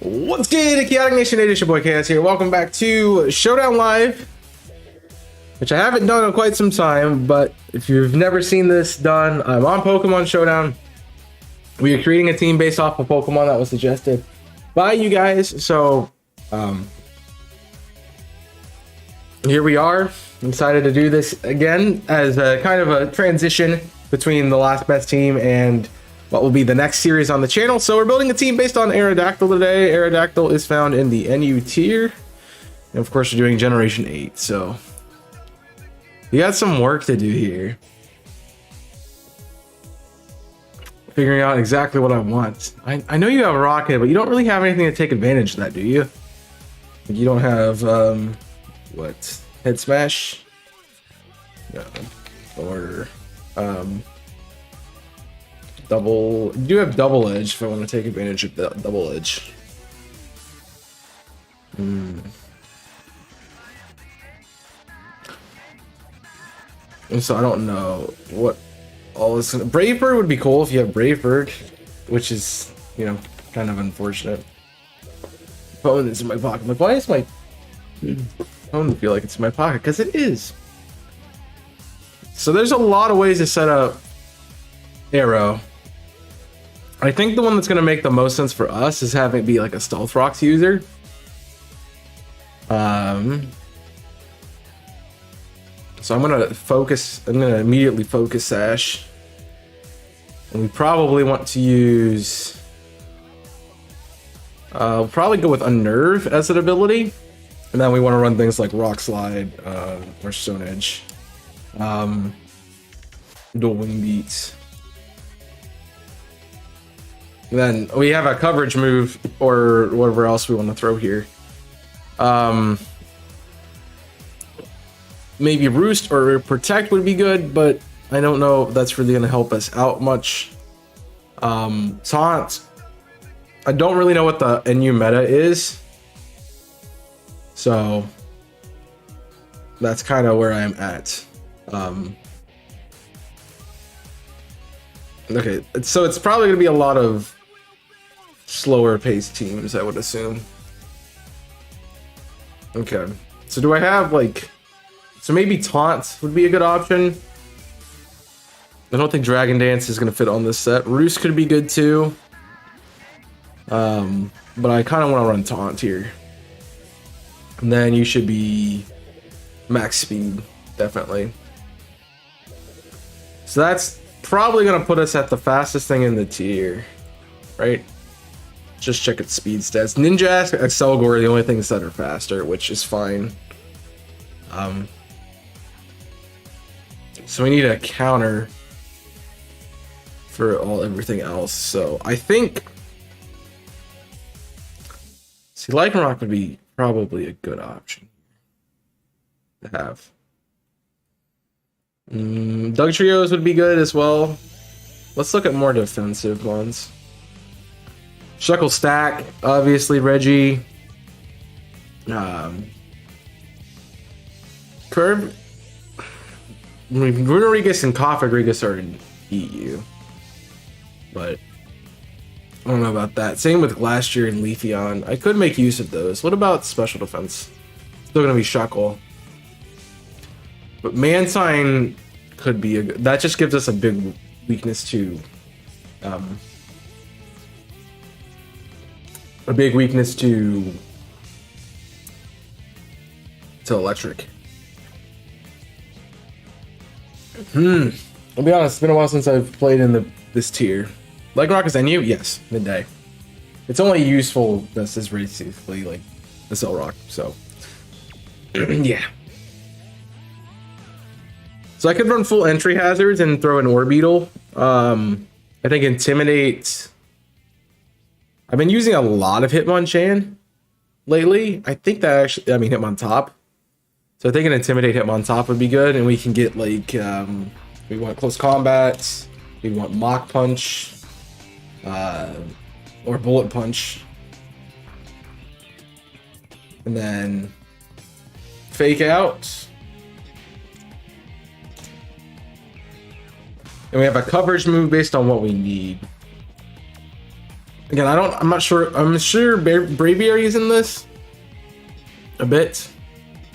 What's good, Chaotic Nation? It is your boy Chaos here. Welcome back to Showdown Live, which I haven't done in quite some time, but if you've never seen this done, I'm on Pokemon Showdown. We are creating a team based off of Pokemon that was suggested by you guys. So, here we are. I'm excited to do this again as a kind of a transition between the last best team and what will be the next series on the channel. So we're building a team based on Aerodactyl today. Aerodactyl is found in the NU tier. And of course, we're doing Generation 8. So we got some work to do here. Figuring out exactly what I want. I know you have a rocket, but you don't really have anything to take advantage of that, do you? You don't have, what? Head Smash? No. Or, double. You do have Double Edge if I want to take advantage of the Double Edge. And so I don't know what all this. Brave Bird would be cool if you have Brave Bird, which is, you know, kind of unfortunate. Phone is in my pocket. Like, why is my phone feel like it's in my pocket? Because it is. So there's a lot of ways to set up Arrow. I think the one that's going to make the most sense for us is having it be like a Stealth Rocks user. So I'm going to focus, I'm going to immediately focus Sash. And we probably want to use, we'll probably go with Unnerve as an ability. And then we want to run things like Rock Slide, or Stone Edge. Dual Wing Beats. And then we have a coverage move or whatever else we want to throw here. Maybe Roost or Protect would be good, but I don't know if that's really going to help us out much. Taunt. I don't really know what the NU meta is. So that's kind of where I'm at. Okay, so it's probably going to be a lot of slower paced teams, I would assume. Okay, so do I have like, so maybe Taunt would be a good option. I don't think Dragon Dance is going to fit on this set. Roost could be good too. But I kind of want to run Taunt here. And then you should be max speed, definitely. So that's probably going to put us at the fastest thing in the tier, right? Just check its speed stats. Ninja, Excelgor are the only things that are faster, which is fine. So we need a counter for everything else. So I think, see, Lycanroc would be probably a good option to have. Doug Trios would be good as well. Let's look at more defensive ones. Shuckle Stack, obviously Reggie. Curve. Runarigus and Cofagrigus are in EU. But I don't know about that. Same with Glastrier and Leafeon. I could make use of those. What about special defense? Still gonna be Shuckle. But Mansign could be a good, that just gives us a big weakness to electric. I'll be honest, it's been a while since I've played in this tier. Lycanroc is NU? Yes, midday. It's only useful this is basically like the Cell Rock, so yeah. So I could run full entry hazards and throw an Orbeetle. I think Intimidate. I've been using a lot of Hitmonchan lately. I think that actually, I mean Hitmontop. So I think an Intimidate Hitmontop would be good, and we can get like, we want Close Combat, we want Mach Punch, or Bullet Punch. And then Fake Out. And we have a coverage move based on what we need. Again, I'm not sure. I'm sure Braviary's in this a bit,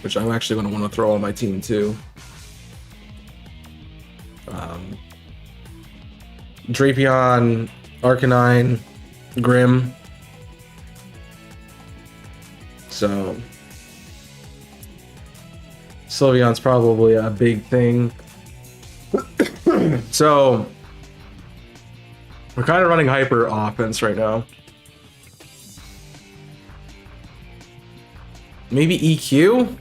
which I'm actually going to want to throw on my team too. Drapion, Arcanine, Grim. So Sylveon's probably a big thing. So we're kind of running hyper offense right now. Maybe EQ?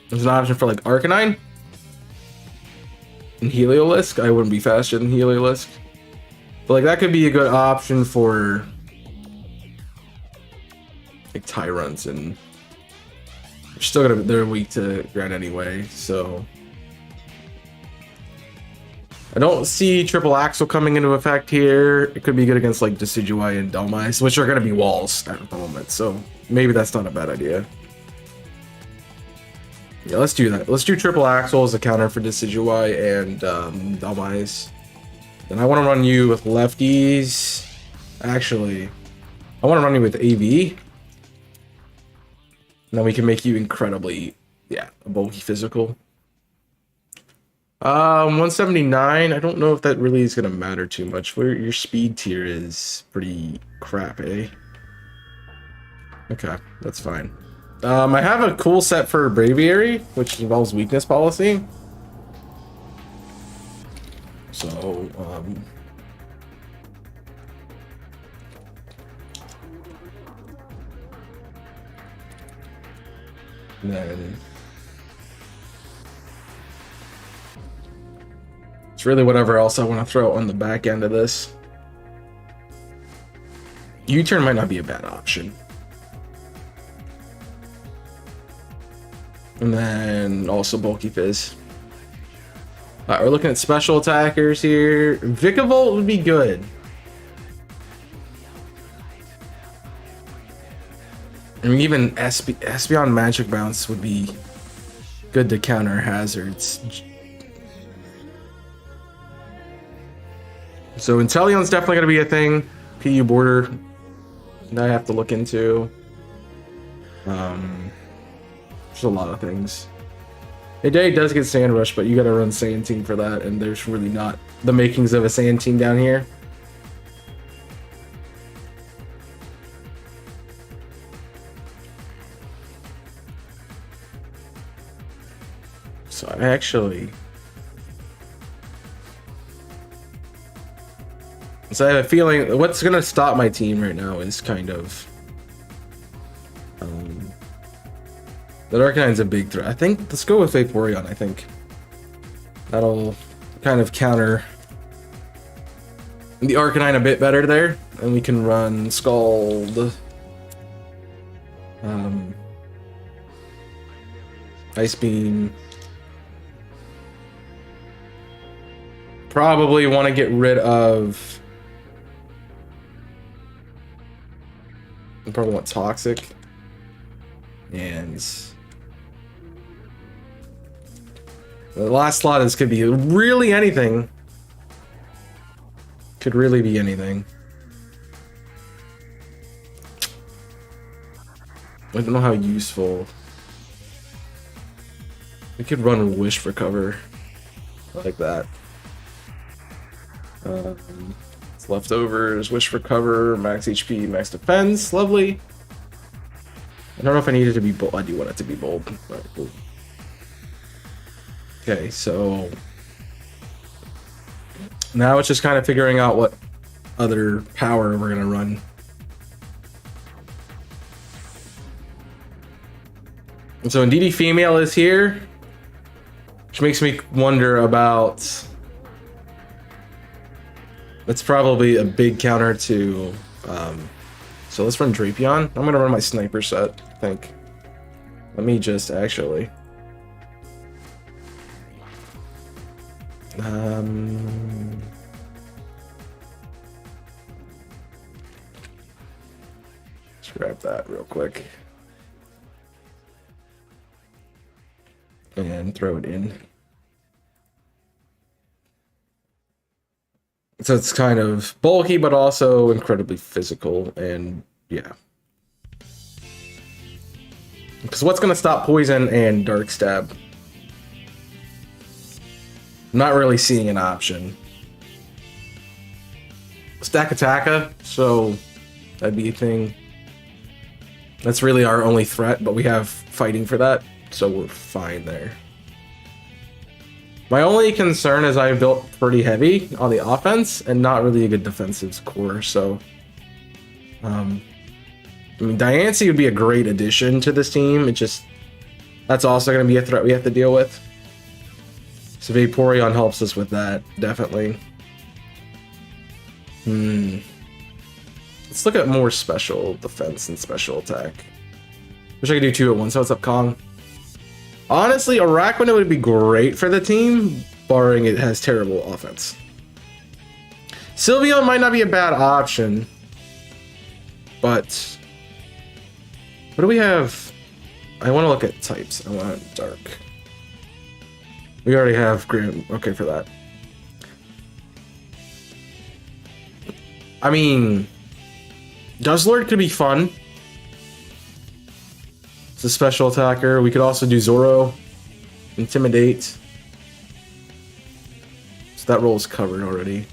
There's an option for like Arcanine? And Heliolisk? I wouldn't be faster than Heliolisk. But like that could be a good option for like Tyrants, and they're still gonna, they're weak to ground anyway, so I don't see Triple Axle coming into effect here. It could be good against like Decidueye and Dhelmise, which are going to be walls at the moment, so maybe that's not a bad idea. Yeah, let's do that. Let's do Triple Axle as a counter for Decidueye and Dhelmise. Then I want to run you with lefties. Actually, I want to run you with AV. And then we can make you incredibly, yeah, a bulky physical. 179. I don't know if that really is gonna matter too much. Where your speed tier is pretty crap, eh? Okay, that's fine. I have a cool set for Braviary, which involves weakness policy. So, then it's really whatever else I want to throw on the back end of this. U-turn might not be a bad option. And then also bulky fizz. Alright, we're looking at special attackers here. Vikavolt would be good. I mean, even Espeon Magic Bounce would be good to counter hazards. So Inteleon's definitely going to be a thing. PU border that I have to look into. There's a lot of things. Day does get Sand Rush, but you got to run Sandteam for that, and there's really not the makings of a Sandteam down here. So I actually... So I have a feeling what's going to stop my team right now is kind of... the Arcanine's a big threat. I think, let's go with Vaporeon, I think. That'll kind of counter the Arcanine a bit better there. And we can run Scald. Ice Beam. Probably want to get rid of... I probably want Toxic. And... the last slot is could be really anything. Could really be anything. I don't know how useful. We could run Wish for cover. Like that. It's leftovers, Wish for cover, max HP, max defense. Lovely. I don't know if I need it to be bold. I do want it to be bold. Right, cool. Okay, so now it's just kind of figuring out what other power we're gonna run. And so Indeedee Female is here, which makes me wonder about... That's probably a big counter to... so let's run Drapion. I'm gonna run my Sniper set, I think. Let me just actually... let's grab that real quick. And throw it in. So it's kind of bulky, but also incredibly physical, and yeah. Because what's going to stop poison and dark stab? I'm not really seeing an option. Stack Attacka, so that'd be a thing. That's really our only threat, but we have fighting for that, so we're fine there. My only concern is I built pretty heavy on the offense and not really a good defensive core, so... I mean, Diancie would be a great addition to this team. It just... That's also going to be a threat we have to deal with. So Vaporeon helps us with that, definitely. Let's look at more special defense and special attack. Wish I could do 2 at once. So what's up, Kong? Honestly, Araquanid would be great for the team, barring it has terrible offense. Sylveon might not be a bad option, but what do we have? I want to look at types. I want dark. We already have Grim. Okay, for that. I mean, Guzzlord could be fun. It's a special attacker. We could also do Zoro. Intimidate. So that role is covered already.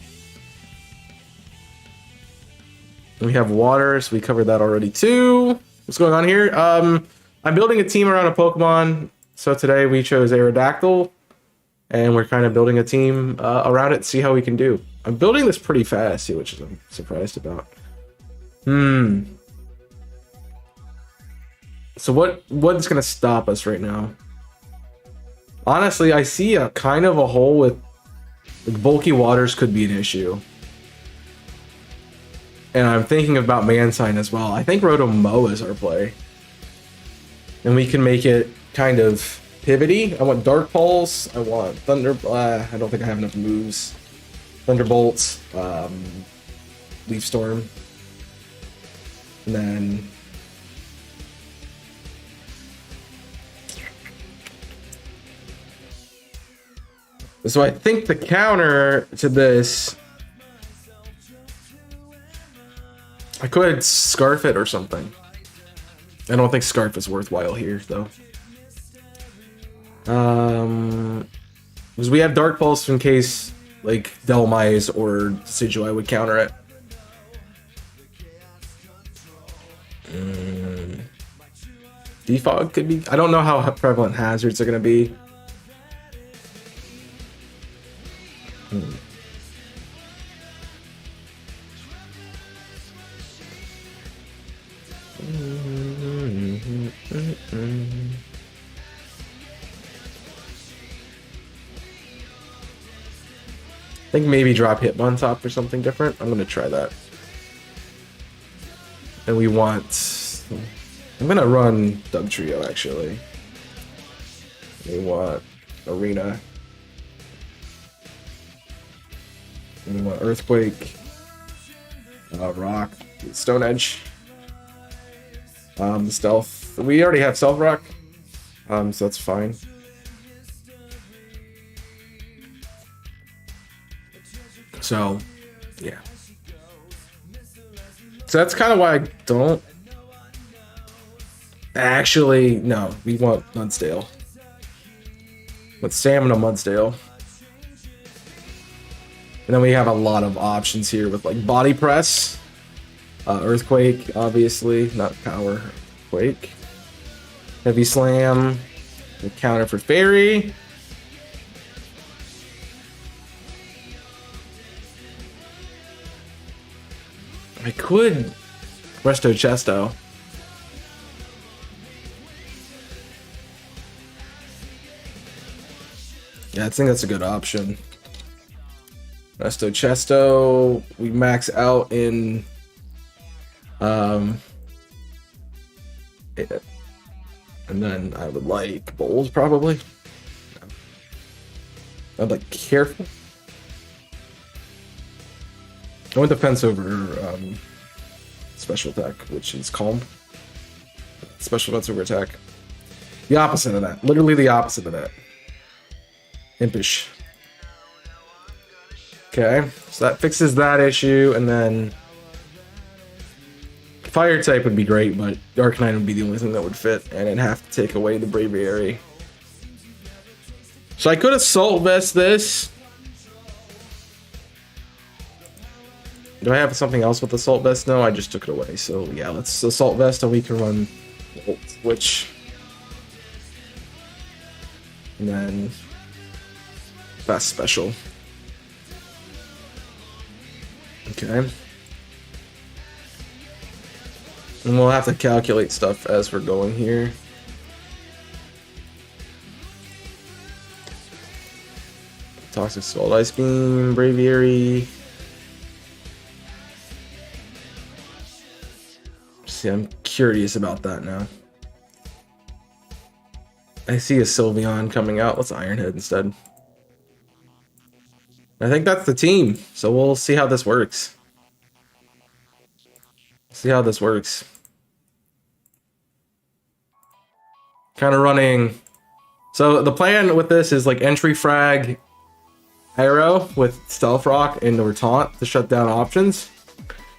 And we have water, so we covered that already too. What's going on here? I'm building a team around a Pokemon. So today we chose Aerodactyl. And we're kind of building a team around it to see how we can do. I'm building this pretty fast, which I'm surprised about. So what's gonna stop us right now? Honestly, I see a kind of a hole with like, bulky waters could be an issue. And I'm thinking about Mansign as well. I think Rotom-Mow is our play. And we can make it kind of pivoty. I want Dark Pulse. I want Thunder... I don't think I have enough moves. Thunderbolt. Leaf Storm. And then... So I think the counter to this... I could Scarf it or something. I don't think Scarf is worthwhile here, though. Because we have Dark Pulse in case, like, Delmise or Decidueye would counter it. Defog could be... I don't know how prevalent hazards are going to be. I think maybe drop Hitmontop or something different. I'm gonna try that. And we want... I'm gonna run Dugtrio actually. We want Arena. And we want Earthquake. Rock. Stone Edge. Stealth. We already have Stealth Rock. So that's fine. So, yeah. So that's kind of why I don't... Actually, no. We want Mudsdale. With Stamina Mudsdale. And then we have a lot of options here with like Body Press. Earthquake, obviously. Not Power. Earthquake. Heavy Slam. The counter for Fairy. I could Resto Chesto. Yeah, I think that's a good option. Resto Chesto. We max out in and then I would like Bowls probably. I'd like Careful. I went defense over special attack, which is Calm. Special defense over attack. The opposite of that. Literally the opposite of that. Impish. Okay, so that fixes that issue, and then fire type would be great, but Arcanine would be the only thing that would fit, and it'd have to take away the Braviary. So I could Assault Vest this. Do I have something else with Assault Vest? No, I just took it away. So yeah, let's Assault Vest, and we can run Volt Switch. And then Fast Special. Okay. And we'll have to calculate stuff as we're going here. Toxic Scald, Ice Beam, Braviary. See, I'm curious about that now. I see a Sylveon coming out. Let's Iron Head instead. I think that's the team, so we'll see how this works. See how this works. Kind of running. So the plan with this is like entry frag Aero with Stealth Rock and or Taunt to shut down options.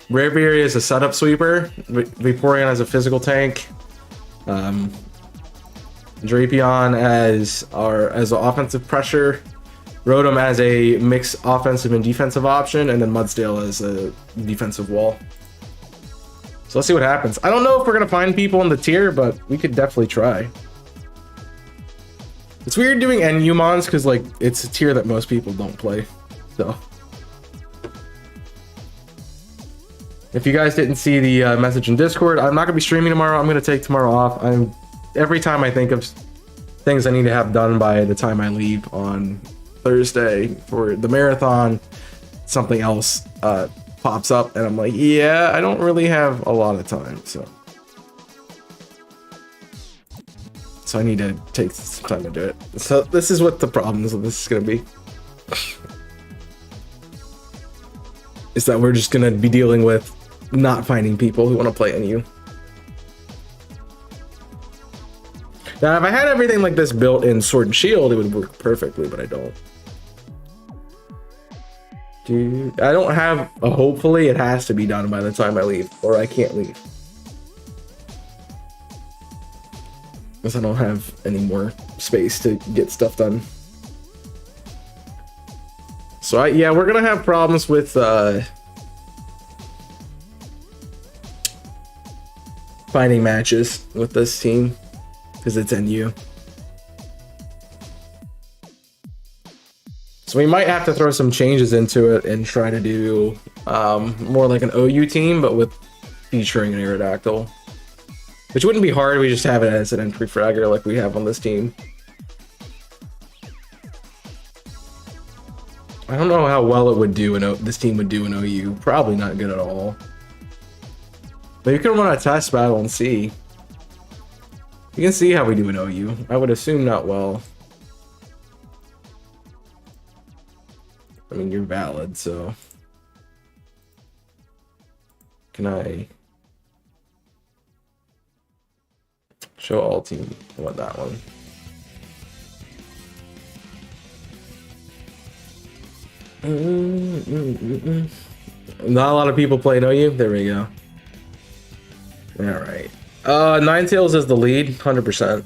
Braviary is a setup sweeper. Vaporeon as a physical tank. Drapion as an offensive pressure. Rotom as a mixed offensive and defensive option, and then Mudsdale as a defensive wall. So let's see what happens. I don't know if we're gonna find people in the tier, but we could definitely try. It's weird doing NU mons because like it's a tier that most people don't play. So if you guys didn't see the message in Discord, I'm not gonna be streaming tomorrow. I'm gonna take tomorrow off. Every time I think of things I need to have done by the time I leave on Thursday for the marathon, something else pops up, and I'm like, yeah, I don't really have a lot of time, so I need to take some time to do it. So this is what the problems of this is gonna be. Is that we're just gonna be dealing with not finding people who want to play NU. Now, if I had everything like this built in Sword and Shield, it would work perfectly, but I don't. Dude, I don't have a hopefully. It has to be done by the time I leave, or I can't leave. Because I don't have any more space to get stuff done. So yeah, we're gonna have problems with finding matches with this team because it's NU. So we might have to throw some changes into it and try to do more like an OU team, but with featuring an Aerodactyl. Which wouldn't be hard, we just have it as an entry fragger like we have on this team. I don't know how well it would do this team would do in OU. Probably not good at all. But you can run a test battle and see. You can see how we do in OU. I would assume not well. I mean, you're valid, so... Can I... Show all team. I want that one. Not a lot of people play OU. There we go. Alright. Ninetales is the lead, 100%.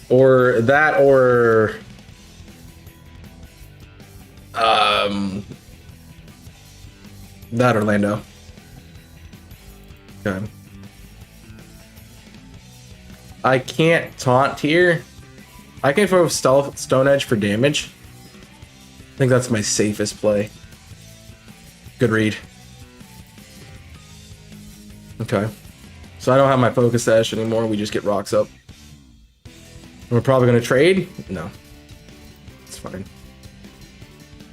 Or that, or... that Orlando. Okay. I can't taunt here. I can throw Stealth Stone Edge for damage. I think that's my safest play. Good read. Okay. So I don't have my Focus Sash anymore. We just get rocks up. We're probably going to trade? No. It's fine.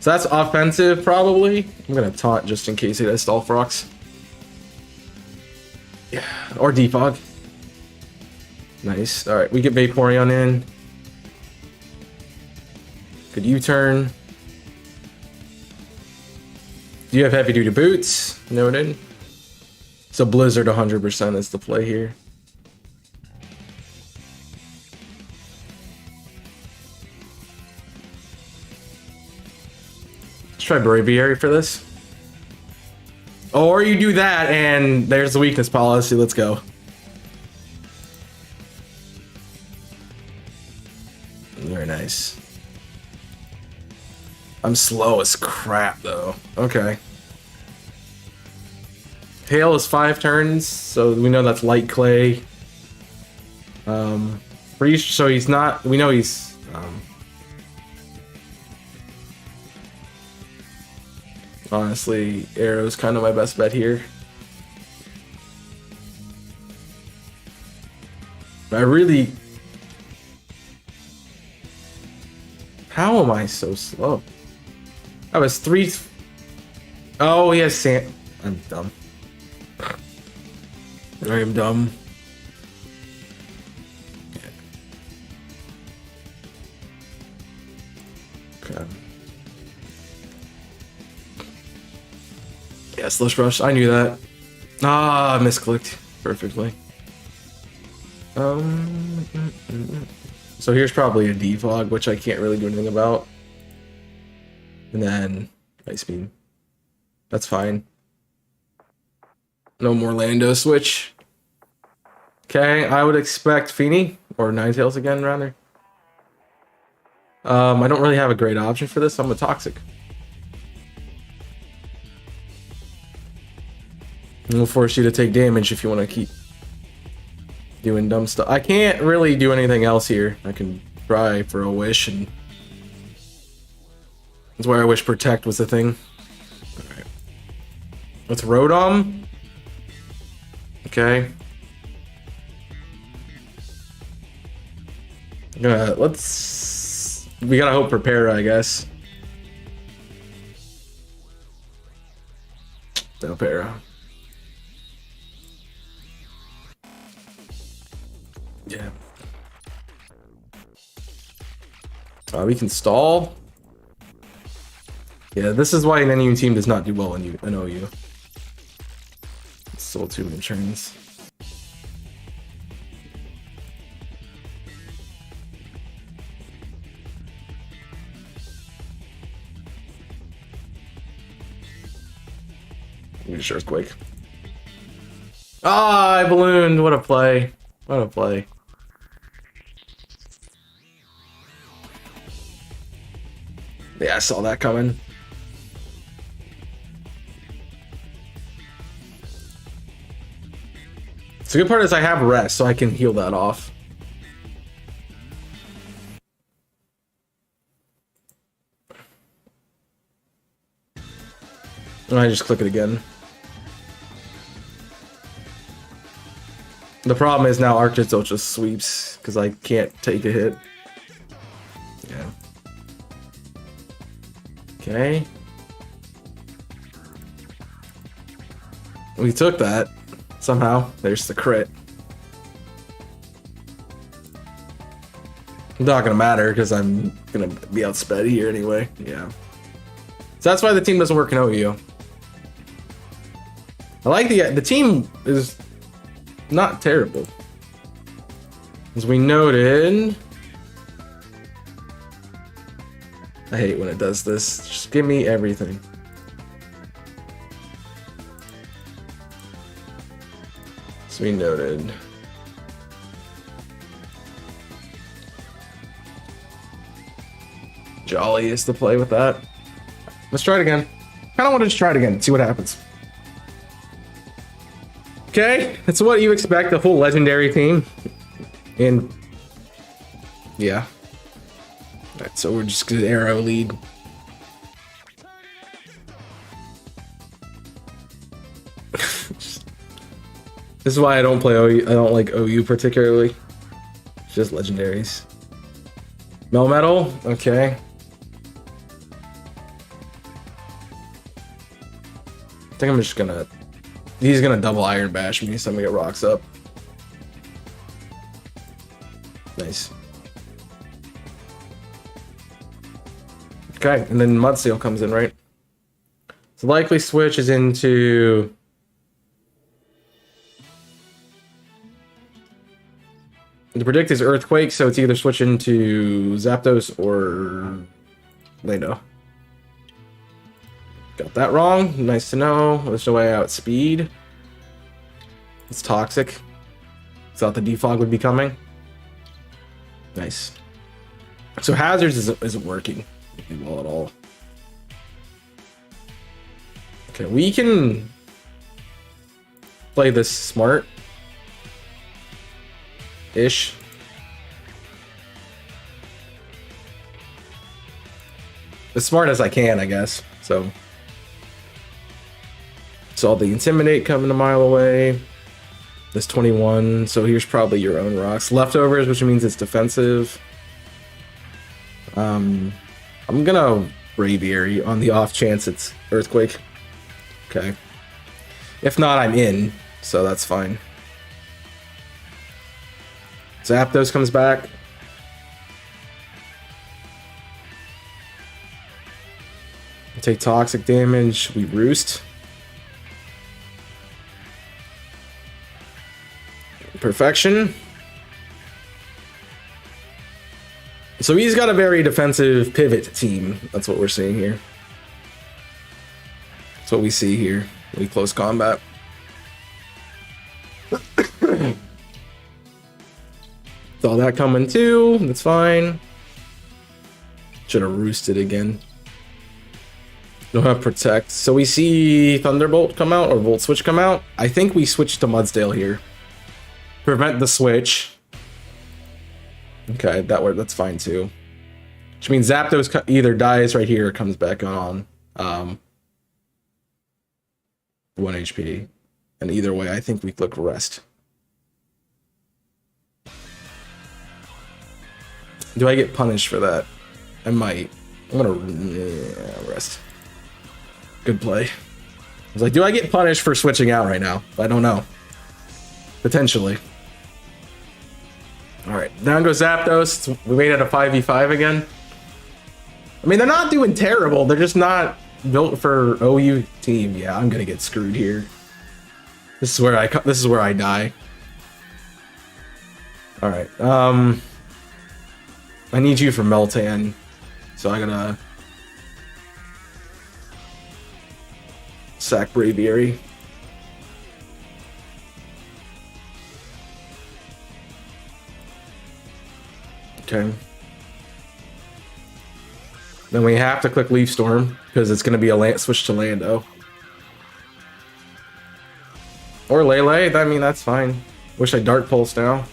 So that's offensive, probably. I'm going to taunt just in case he does Stealth Rocks. Yeah. Or Defog. Nice. Alright, we get Vaporeon in. Good U-turn. Do you have heavy duty boots? Noted. So Blizzard 100% is the play here. try Braviary for this. Or you do that, and there's the weakness policy. Let's go. Very nice. I'm slow as crap, though. Okay. Hail is 5 turns, so we know that's light clay. So he's not. We know he's. Honestly, Arrow's kind of my best bet here. I really. How am I so slow? I was 3. Oh, he has sand. I'm dumb. I am dumb. Okay. Yeah, Slush Rush. I knew that. Ah, I misclicked perfectly. So here's probably a defog, which I can't really do anything about. And then Ice Beam. That's fine. No more Lando switch. Okay, I would expect Feeny or Ninetales again, rather. I don't really have a great option for this. I'm a Toxic. We'll force you to take damage if you want to keep doing dumb stuff. I can't really do anything else here. I can try for a wish, and that's why I wish Protect was the thing. Alright. Let's Rotom. Okay. Let's... We gotta hope Prepare, I guess. No Para. Yeah. We can stall. Yeah, this is why an NU team does not do well in an OU. It's still 2 many turns. Use Earthquake. Ah, I ballooned. What a play. What a play. Yeah, I saw that coming. So the good part is I have rest, so I can heal that off. And I just click it again. The problem is now Arctozolt just sweeps because I can't take a hit. Yeah. Okay. We took that somehow. There's the crit. Not gonna matter because I'm gonna be outsped here anyway. Yeah. So that's why the team doesn't work in OU. I like the team is not terrible. As we noted, I hate when it does this. Just give me everything. As we noted. Jolly is the play with that. Let's try it again. Kind of want to just try it again, see what happens. Okay, that's what you expect, a full legendary team. And yeah. Alright, so we're just gonna arrow lead. This is why I don't play OU. I don't like OU particularly. It's just legendaries. Melmetal, okay. I think I'm just gonna... He's gonna double Iron Bash me, so I'm gonna get rocks up. Nice. Okay, and then Mudseal comes in, right? So likely switch is into... The predict is Earthquake, so it's either switch into Zapdos or Lando. Got that wrong. Nice to know. There's no way out speed. It's toxic. Thought the defog would be coming. Nice. So hazards isn't working well at all. Okay, we can play this smart ish. As smart as I can, I guess. So saw the intimidate coming a mile away. This 21, so here's probably your own rocks. Leftovers, which means it's defensive. I'm gonna Braviary on the off chance it's Earthquake. Okay. If not, I'm in, so that's fine. Zapdos comes back. Take toxic damage. We roost. Perfection. So he's got a very defensive pivot team. That's what we're seeing here. That's what we see here. Really close combat. Saw that coming too. That's fine. Should have roosted again. Don't have protect. So we see Thunderbolt come out or Volt Switch come out. I think we switched to Mudsdale here. Prevent the switch. Okay, that's fine too. Which means Zapdos either dies right here or comes back on 1 HP. And either way, I think we click rest. Do I get punished for that? I might. I'm gonna rest. Good play. I was like, do I get punished for switching out right now? I don't know. Potentially. Alright, down goes Zapdos. We made it a 5v5 again. I mean, they're not doing terrible. They're just not built for OU team. Yeah, I'm gonna get screwed here. This is where I die. Alright, I need you for Meltan. So I'm gonna sack Braviary. Okay. Then we have to click Leaf Storm because it's going to be a switch to Lando. Or Lele. I mean, that's fine. Wish I Dark Pulse now.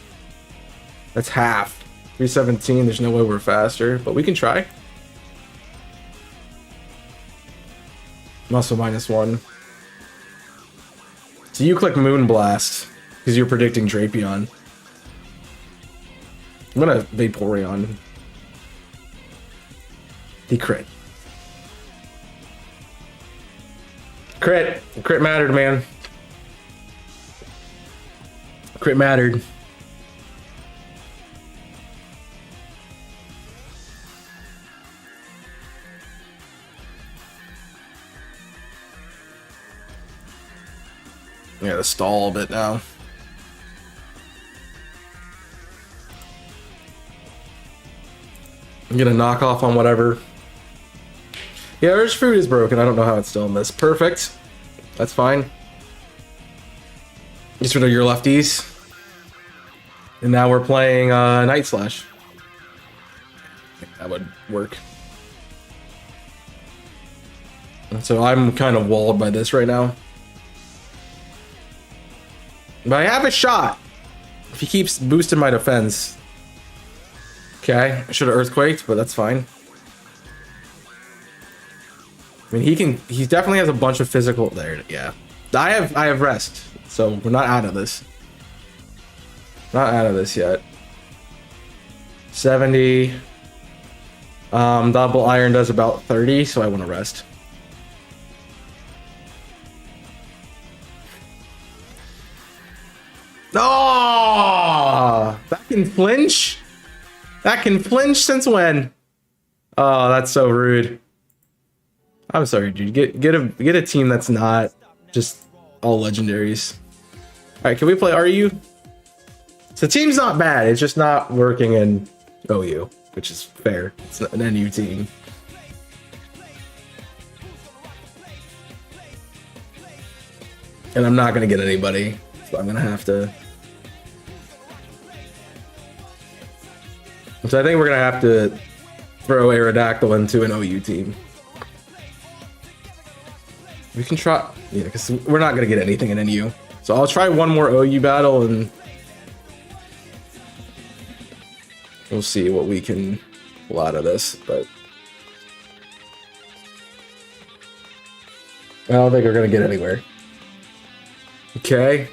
That's half. 317. There's no way we're faster, but we can try. Muscle -1. So you click Moonblast because you're predicting Drapion. I'm gonna Vaporeon. He crit. Crit. Crit mattered, man. Crit mattered. I gotta stall a bit now. I'm gonna knock off on whatever. Yeah, Urge Fruit is broken. I don't know how it's still in this. Perfect. That's fine. Just rid of your lefties. And now we're playing Night Slash. I think that would work. And so I'm kind of walled by this right now. But I have a shot. If he keeps boosting my defense. Okay, I should have Earthquaked, but that's fine. I mean, he definitely has a bunch of physical there. Yeah. I have rest, so we're not out of this. Not out of this yet. 70. Double Iron does about 30, so I want to rest. Oh, that can flinch? That can flinch since when? Oh, that's so rude. I'm sorry, dude. Get a team that's not just all legendaries. All right, can we play RU? So the team's not bad. It's just not working in OU, which is fair. It's not an NU team. And I'm not going to get anybody. So I'm going to have to... So I think we're going to have to throw Aerodactyl into an OU team. We can try... Yeah, because we're not going to get anything in NU. So I'll try one more OU battle and... we'll see what we can pull out of this, but... I don't think we're going to get anywhere. Okay.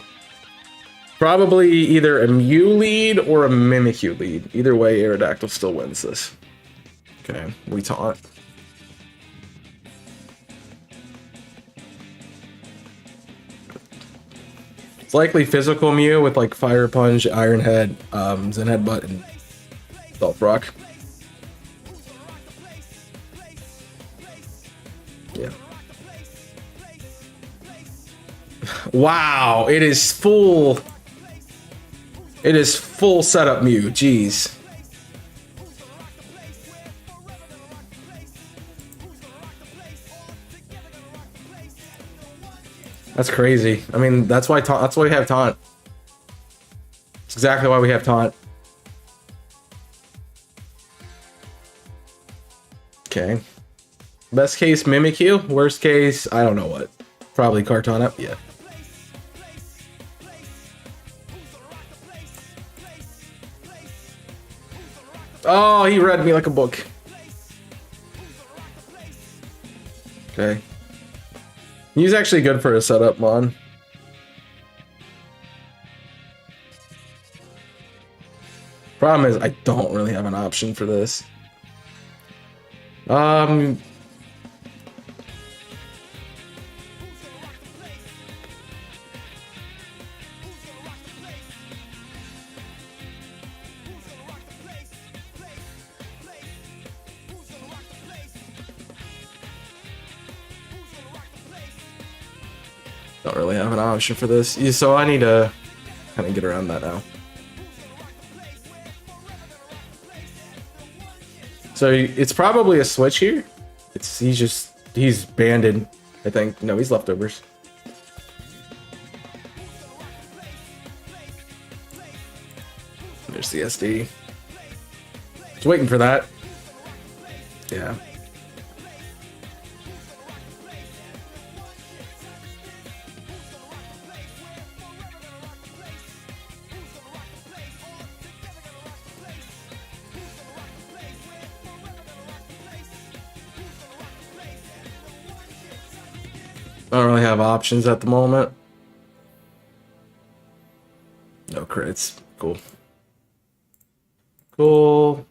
Probably either a Mew lead or a Mimikyu lead. Either way, Aerodactyl still wins this. Okay, we taunt. It's likely physical Mew with like Fire Punch, Iron Head, Zen Headbutt, and Stealth Rock. Yeah. Wow, it is full. It is full setup Mew. Jeez. That's crazy. I mean, that's why we have taunt. It's exactly why we have taunt. Okay. Best case Mimikyu. Worst case, I don't know what. Probably Kartana. Yeah. Oh, he read me like a book. Okay. He's actually good for a setup, Mon. Problem is, I don't really have an option for this. Don't really have an option for this. Yeah, so I need to kind of get around that now. So it's probably a switch here. He's banded, I think. No, he's leftovers. There's the SD. Just waiting for that. Yeah. I don't really have options at the moment. No crits. Cool. Cool.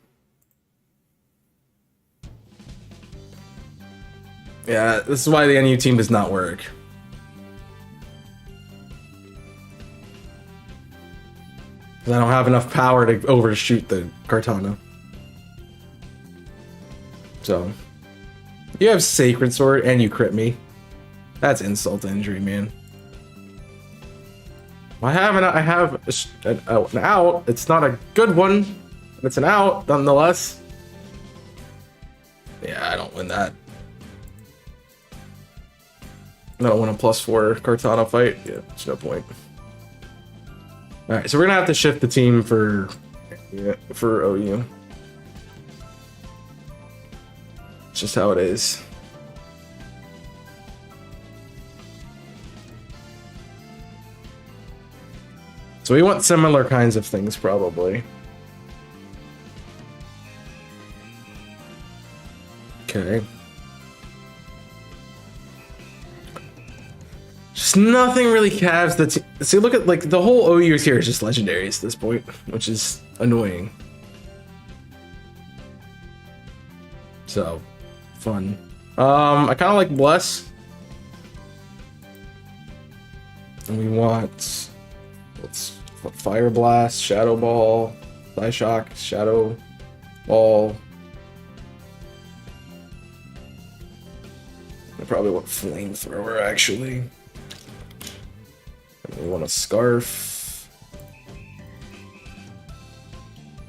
Yeah, this is why the NU team does not work. I don't have enough power to overshoot the Kartana. So, you have Sacred Sword and you crit me. That's insult to injury, man. I have an out. It's not a good one, but it's an out nonetheless. Yeah, I don't win that. I don't win a +4 Kartana fight. Yeah, there's no point. All right, so we're gonna have to shift the team for OU. It's just how it is. So we want similar kinds of things, probably. Okay. Just nothing really calves the team. See, look at, like, the whole OU here is just legendaries at this point, which is annoying. So, fun. I kind of like Bless. And we want... Fire Blast, Shadow Ball, Psyshock, Shadow Ball. I probably want Flamethrower, actually. And we want a Scarf.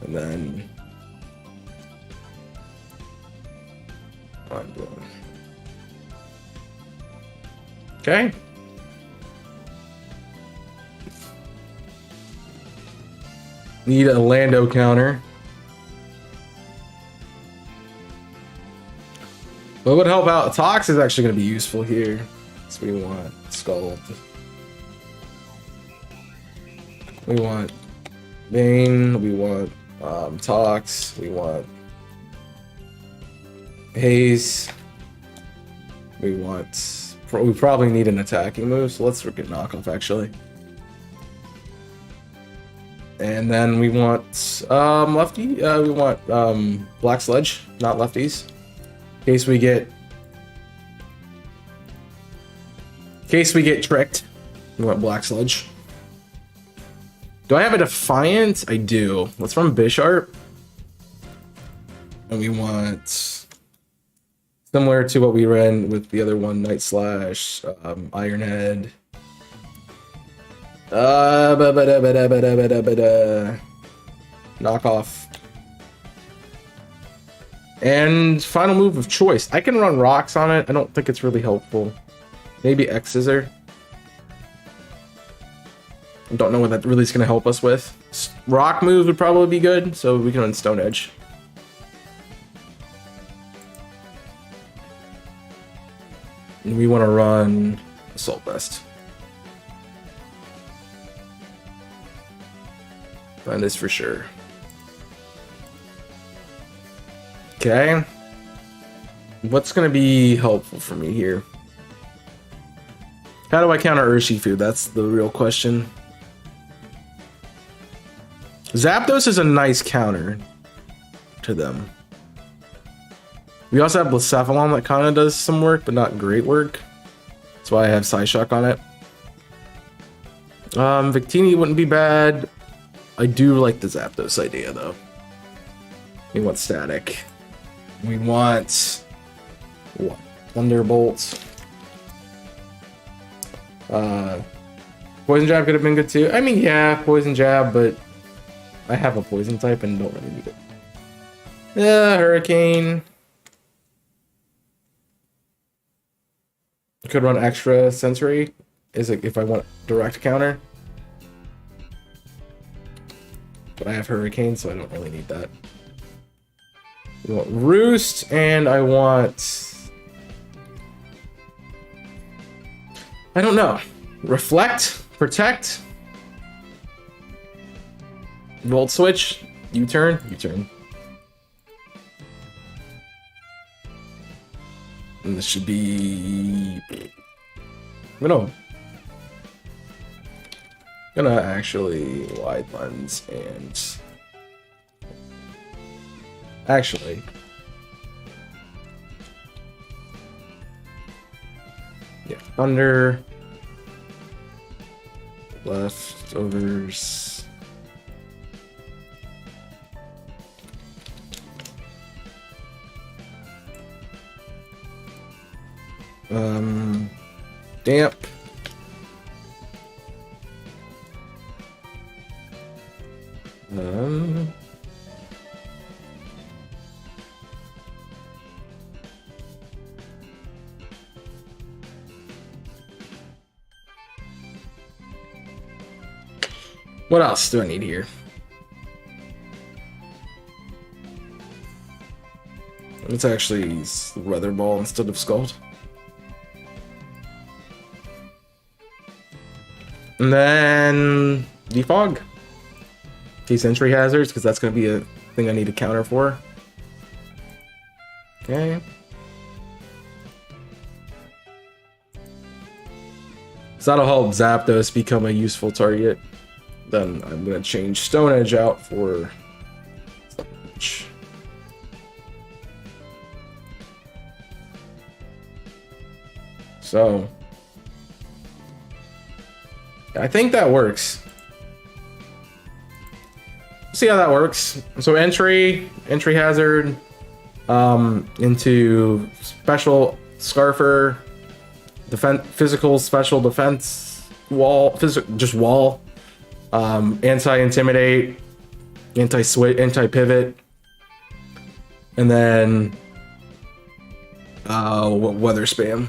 And then... Okay. Need a Lando counter. What would help out? Tox is actually going to be useful here. So we want Scald. We want Bane. We want Tox. We want Haze. We want... We probably need an attacking move, so let's get knockoff actually. And then we want lefty. We want Black Sludge, not lefties. In case we get tricked, we want Black Sludge. Do I have a Defiant? I do. Let's run Bisharp. And we want similar to what we ran with the other one, Night Slash, Ironhead. Knockoff. And final move of choice. I can run rocks on it. I don't think it's really helpful. Maybe X Scissor. I don't know what that really is going to help us with. Rock move would probably be good, so we can run Stone Edge. And we want to run Assault Vest. Find this for sure. Okay. What's going to be helpful for me here? How do I counter Urshifu? That's the real question. Zapdos is a nice counter to them. We also have Blacephalon that kind of does some work, but not great work. That's why I have Psyshock on it. Victini wouldn't be bad. I do like the Zapdos idea, though. We want Static. We want... what? Thunderbolt. Poison Jab could have been good, too. I mean, yeah, Poison Jab, but... I have a Poison type and don't really need it. Yeah, Hurricane. Could run extra sensory. Is it if I want direct counter? But I have Hurricane, so I don't really need that. I want Roost, and I want... I don't know. Reflect? Protect? Volt Switch? U-turn? U-turn. And this should be... I'm gonna actually wide lens and... Actually... yeah, Thunder... Leftovers... Damp. What else do I need here? Let's actually Weather Ball instead of Scald. And then Defog. Case entry hazards, because that's going to be a thing I need to counter for. Okay. So that'll help Zapdos become a useful target. Then I'm going to change Stone Edge out for... So... I think that works. See how that works. So entry hazard, into special Scarfer, physical special defense wall, just wall, anti-intimidate, anti-switch, anti-pivot, and then weather spam.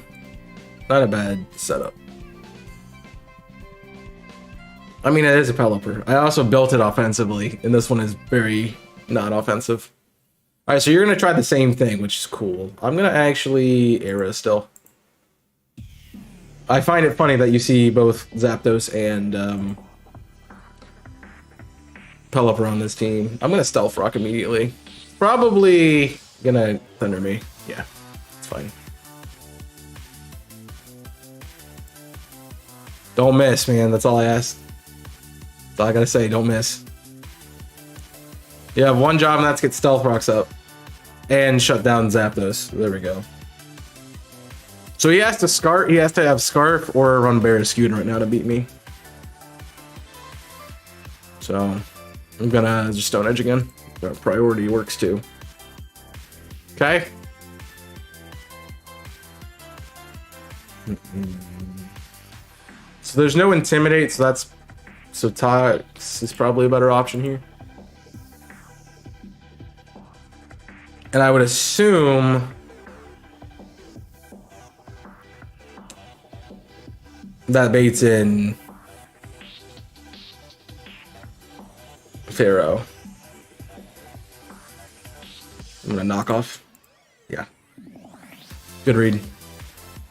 Not a bad setup. I mean, it is a Pelipper. I also built it offensively, and this one is very not offensive. All right, so you're gonna try the same thing, which is cool. I'm gonna actually Aerodactyl. I find it funny that you see both Zapdos and Pelipper on this team. I'm gonna Stealth Rock immediately. Probably gonna Thunder me. Yeah, it's fine. Don't miss, man. That's all I ask. That's all I gotta say. Don't miss. You have one job, and that's get Stealth Rocks up and shut down Zapdos. There we go. So he has to Scarf. He has to have Scarf or run Aerodactyl right now to beat me. So I'm gonna just Stone Edge again. Priority works too. Okay. So there's no Intimidate, so that's Tox is probably a better option here. And I would assume that baits in Pharaoh. I'm gonna knock off. Yeah. Good read.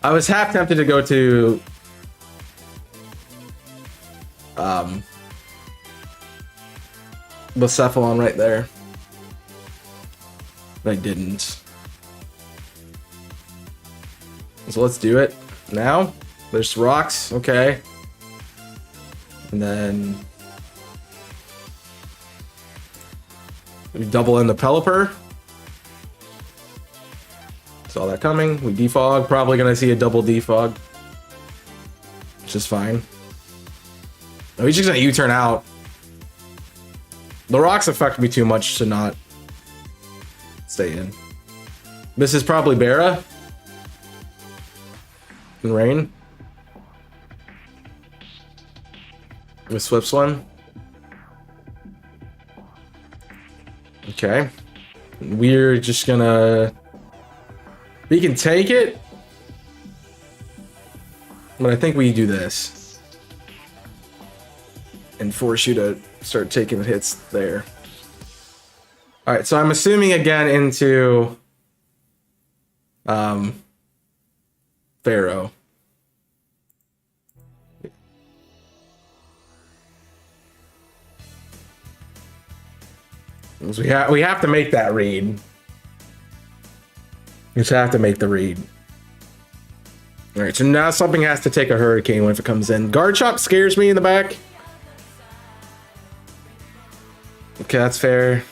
I was half tempted to go to Blacephalon right there. But I didn't. So let's do it now. There's rocks, okay. And then we double in the Pelipper. Saw that coming. We defog. Probably gonna see a double defog, which is fine. No, he's just gonna U-turn out. The rocks affect me too much to not stay in. This is probably Barra. And Rain. With Swift Swim. Okay. We're just gonna... We can take it. But I think we do this. And force you to start taking hits there. Alright, so I'm assuming again into Pharaoh. So we have to make that read. We just have to make the read. Alright, so now something has to take a Hurricane if it comes in. Guard Chop scares me in the back. Okay, that's fair.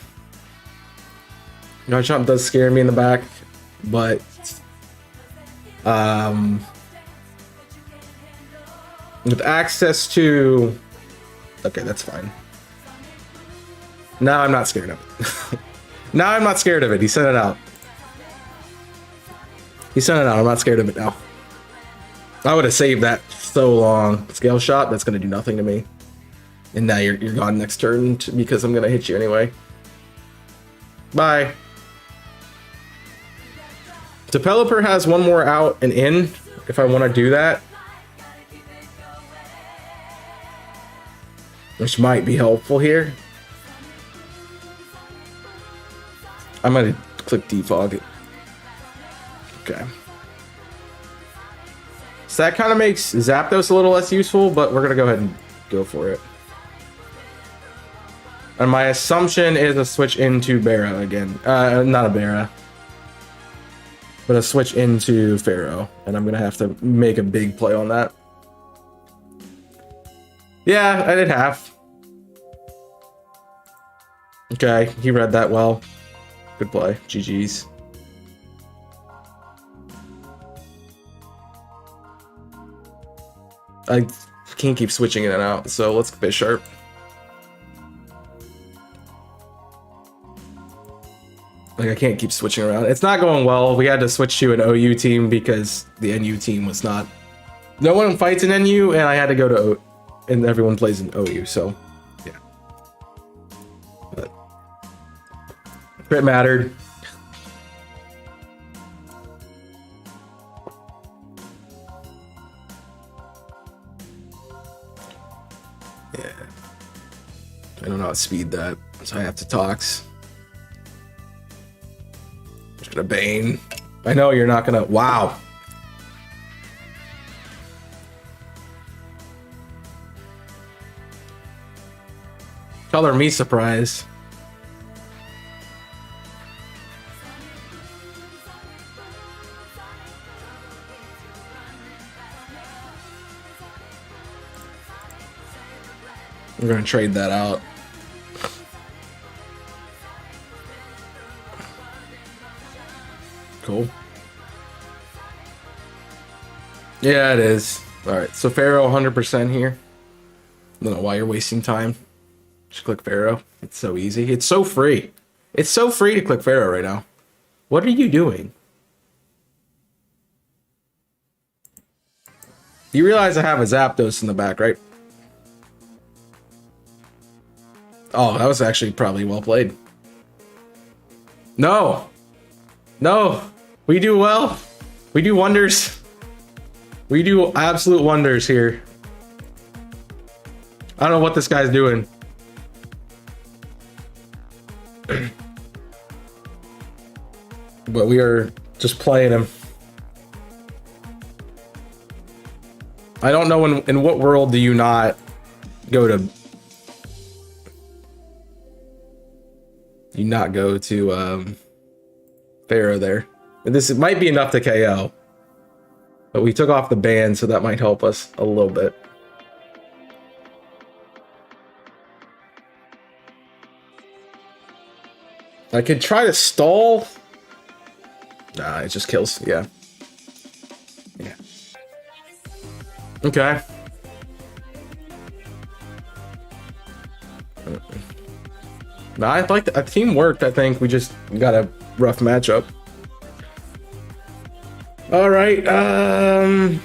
Guard Chomp does scare me in the back, but with access to... Okay, that's fine. Now I'm not scared of it. Now I'm not scared of it. He sent it out. He sent it out. I'm not scared of it now. I would have saved that so long. Scale Shot, that's going to do nothing to me. And now you're gone next turn because I'm going to hit you anyway. Bye. The Pelipper has one more out and in if I want to do that. Which might be helpful here. I'm going to click defog it. Okay. So that kind of makes Zapdos a little less useful, but we're going to go ahead and go for it. And my assumption is a switch into Barra again. Not a Barra. But a switch into Pharaoh. And I'm going to have to make a big play on that. Yeah, I did half. Okay, he read that well. Good play. GG's. I can't keep switching in and out, so let's be sharp. Like, I can't keep switching around. It's not going well. We had to switch to an OU team because the NU team was not... No one fights in NU, and I had to go to O... And everyone plays in OU, so... Yeah. But... Crit mattered. Yeah. I don't know how to speed that, so I have to tox. Just gonna Bane. I know you're not gonna. Wow. Color me surprised. We're gonna trade that out. Cool. Yeah, it is. Alright, so Pharaoh 100% here. I don't know why you're wasting time. Just click Pharaoh. It's so easy. It's so free. It's so free to click Pharaoh right now. What are you doing? You realize I have a Zapdos in the back, right? Oh, that was actually probably well played. No. No. We do well. We do wonders. We do absolute wonders here. I don't know what this guy's doing. But we are just playing him. I don't know in what world do you not go to... You not go to Pharaoh there. And this might be enough to KO. But we took off the ban, so that might help us a little bit. I could try to stall. Nah, it just kills. Yeah. Yeah. Okay. No, I like the team worked. I think we just got a rough matchup. All right. A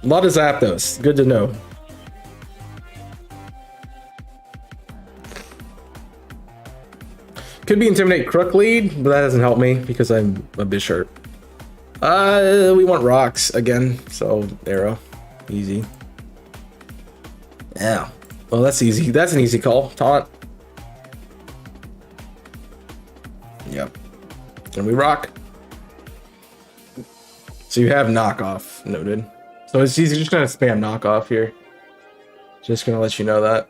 lot of Zapdos. Good to know. Could be Intimidate Crook lead, but that doesn't help me because I'm a bit short. We want rocks again, so arrow. Easy. Yeah. Well, that's easy. That's an easy call. Taunt. Yep. And we rock. So you have knockoff. Noted. So it's easy. Just gonna spam knockoff here. Just gonna let you know that.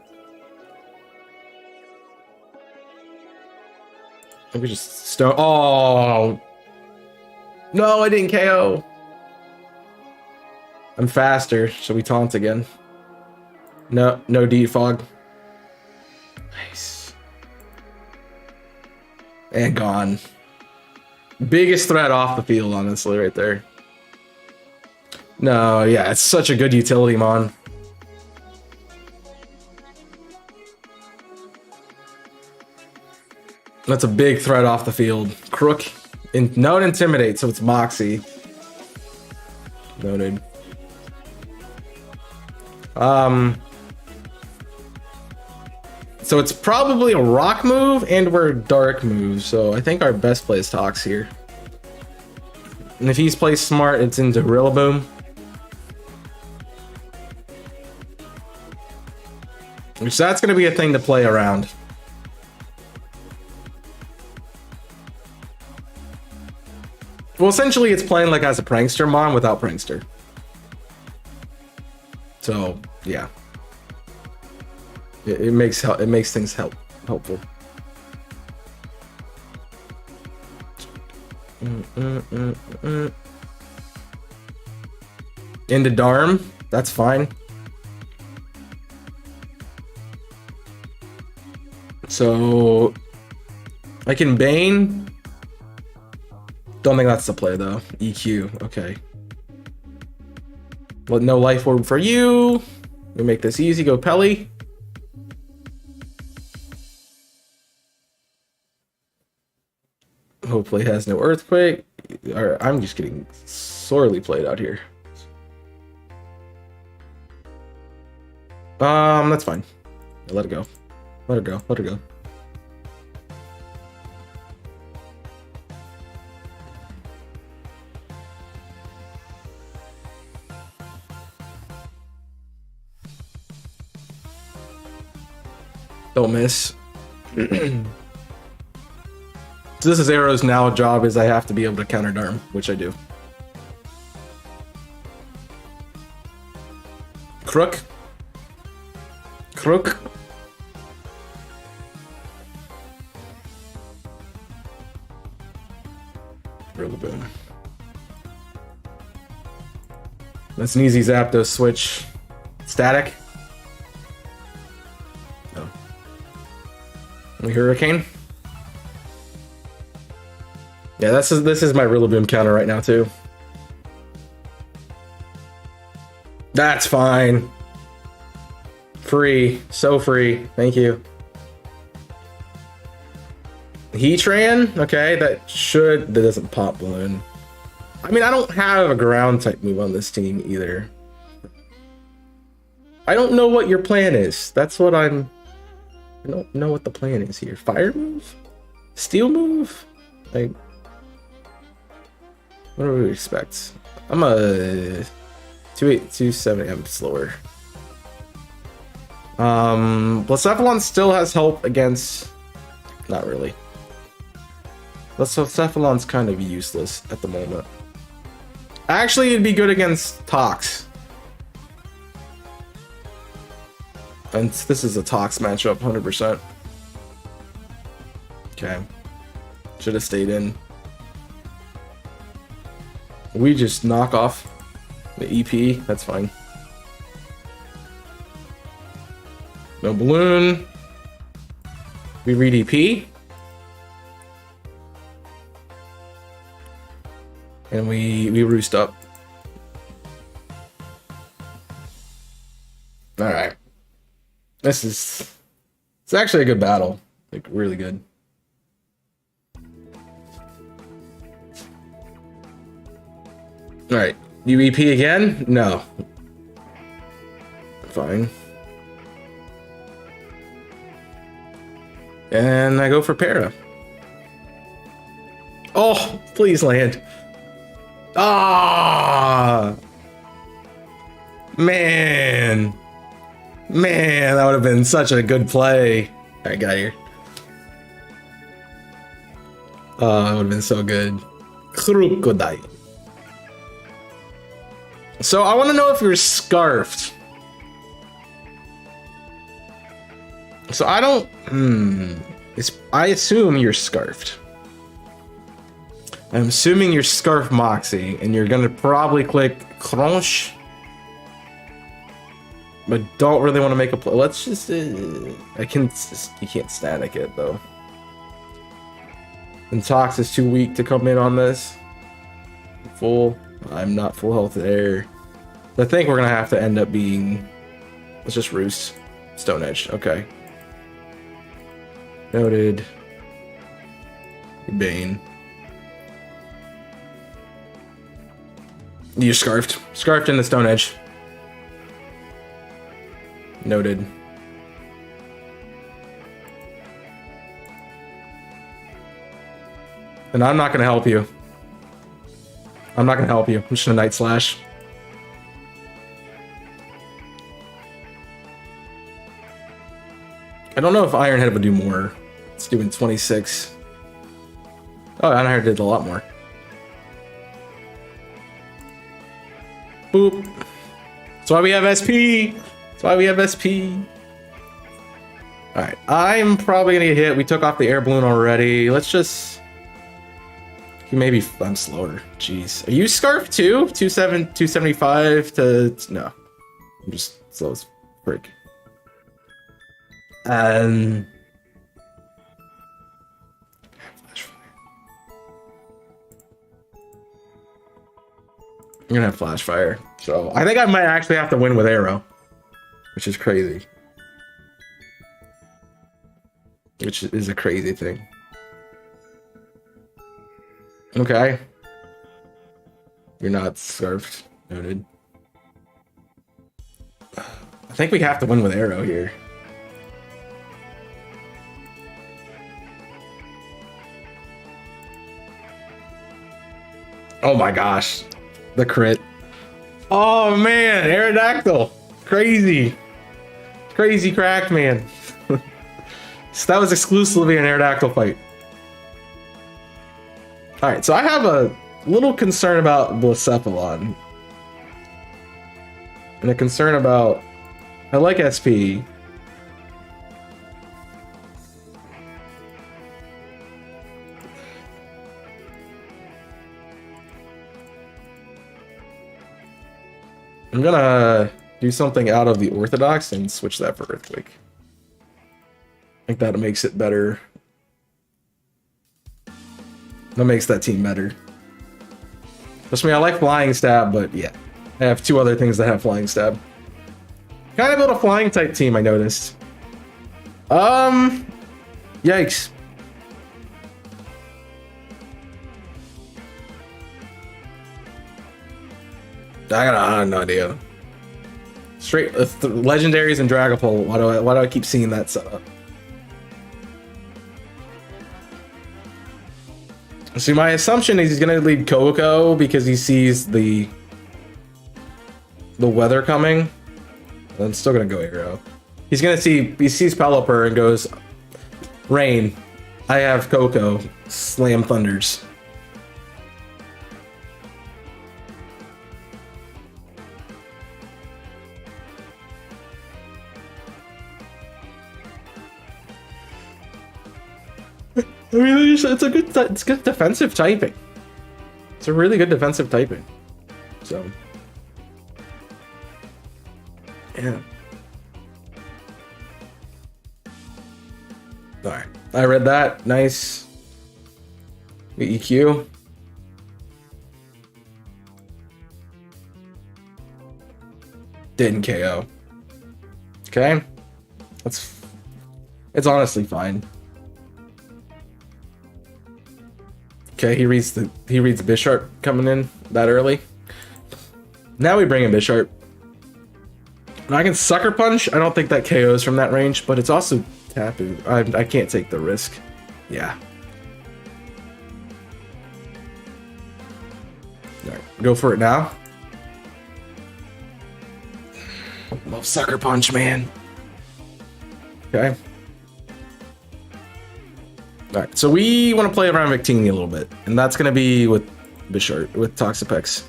We just stone. Oh no! I didn't KO. I'm faster. Should we taunt again? No, no defog. Nice. And gone. Biggest threat off the field, honestly, right there. No, yeah, it's such a good utility mon. That's a big threat off the field. Crook. No Intimidate, so it's Moxie. Noted. So it's probably a rock move and we're dark move, so I think our best play is Tox here. And if he's plays smart, it's into Rillaboom. Which that's gonna be a thing to play around. Well, essentially it's playing like as a prankster mon without prankster. So yeah. It makes things helpful. Into Darm, that's fine. So I can Bane. Don't think that's the play though. EQ, okay. Well, no life orb for you. We make this easy. Go Pelly. Hopefully has no earthquake. I'm just getting sorely played out here. That's fine. Let it go. Let it go. Let it go. Don't miss. So this is Aero's now job is I have to be able to counter Darm, which I do. Crook. Crook. Rillaboom. That's an easy Zapdos switch. Static. Oh. And Hurricane. Yeah, this is my Rillaboom counter right now too. That's fine. Free, so free. Thank you. Heatran, okay, that doesn't pop balloon. I mean, I don't have a ground type move on this team either. I don't know what your plan is. I don't know what the plan is here. Fire move? Steel move? Like, what do we expect? I'm a 270. I'm slower. Blacephalon still has help against. Not really. Blacephalon's kind of useless at the moment. Actually, it'd be good against Tox. And this is a Tox matchup, 100%. Okay. Should have stayed in. We just knock off the EP. That's fine. No balloon. We read EP. And we roost up. Alright. It's actually a good battle. Like, really good. Alright. UEP again? No. Fine. And I go for Para. Oh, please land. Ah, man, that would have been such a good play. All right, get out of here. Oh, that would have been so good. Crocodile. So I want to know if you're scarfed. So I don't. I assume you're scarfed. I'm assuming you're Scarf Moxie, and you're gonna probably click Crunch. But don't really want to make a play. Let's just. You can't static it though. And Tox is too weak to come in on this. Full. I'm not full health there. I think we're gonna have to end up being. Let's just Roost. Stone Edge. Okay. Noted. Bane. You're scarfed. Scarfed in the Stone Edge. Noted. And I'm not gonna help you. I'm not gonna help you. I'm just gonna Night Slash. I don't know if Iron Head would do more. It's doing 26. Oh, Iron Head did a lot more. Boop. That's why we have SP. That's why we have SP. Alright, I'm probably gonna get hit. We took off the air balloon already. Let's just. Maybe I'm slower. Jeez. Are you Scarf too? 275 to. No. I'm just slow as frick. I'm gonna have Flash Fire. So I think I might actually have to win with Aero. Which is crazy. Which is a crazy thing. Okay. You're not Scarfed. Noted. I think we have to win with Aero here. Oh my gosh. The crit. Oh man, Aerodactyl. Crazy. Crazy cracked, man. So that was exclusively an Aerodactyl fight. Alright, so I have a little concern about Blacephalon. And a concern about... I like SP. I'm gonna do something out of the orthodox and switch that for Earthquake. I think that makes it better. That makes that team better. Trust me, I like Flying Stab, but yeah. I have two other things that have Flying Stab. Kind of built a flying type team, I noticed. Yikes. I have no idea. Straight legendaries and Dragapult. Why do I keep seeing that setup? See, my assumption is he's gonna lead Coco because he sees the weather coming. I'm still gonna go Aero. He sees Pelipper and goes, Rain. I have Coco. Slam Thunders. I mean, it's good defensive typing. It's a really good defensive typing. So, yeah. All right, I read that. Nice. EQ. Didn't KO. Okay, it's honestly fine. Okay, he reads Bisharp coming in that early. Now we bring in Bisharp. And I can Sucker Punch. I don't think that KOs from that range, but it's also Tapu. I can't take the risk. Yeah. Alright, go for it now. Love Sucker Punch, man. Okay. Alright, so we want to play around Victini a little bit, and that's going to be with Bisharp, with Toxapex.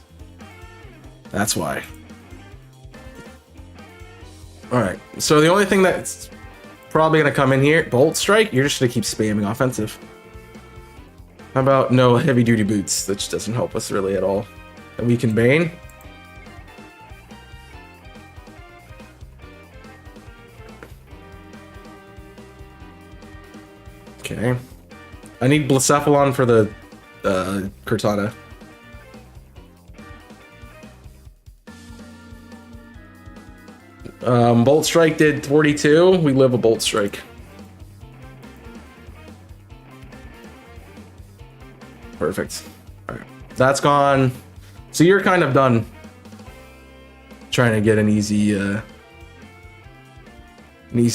That's why. Alright, so the only thing that's probably going to come in here, Bolt Strike, you're just going to keep spamming offensive. How about no heavy-duty boots? That just doesn't help us really at all. And we can Bane. Okay. I need Blacephalon for the Cortana. Bolt Strike did 42. We live a Bolt Strike. Perfect. Alright. That's gone. So you're kind of done trying to get an easy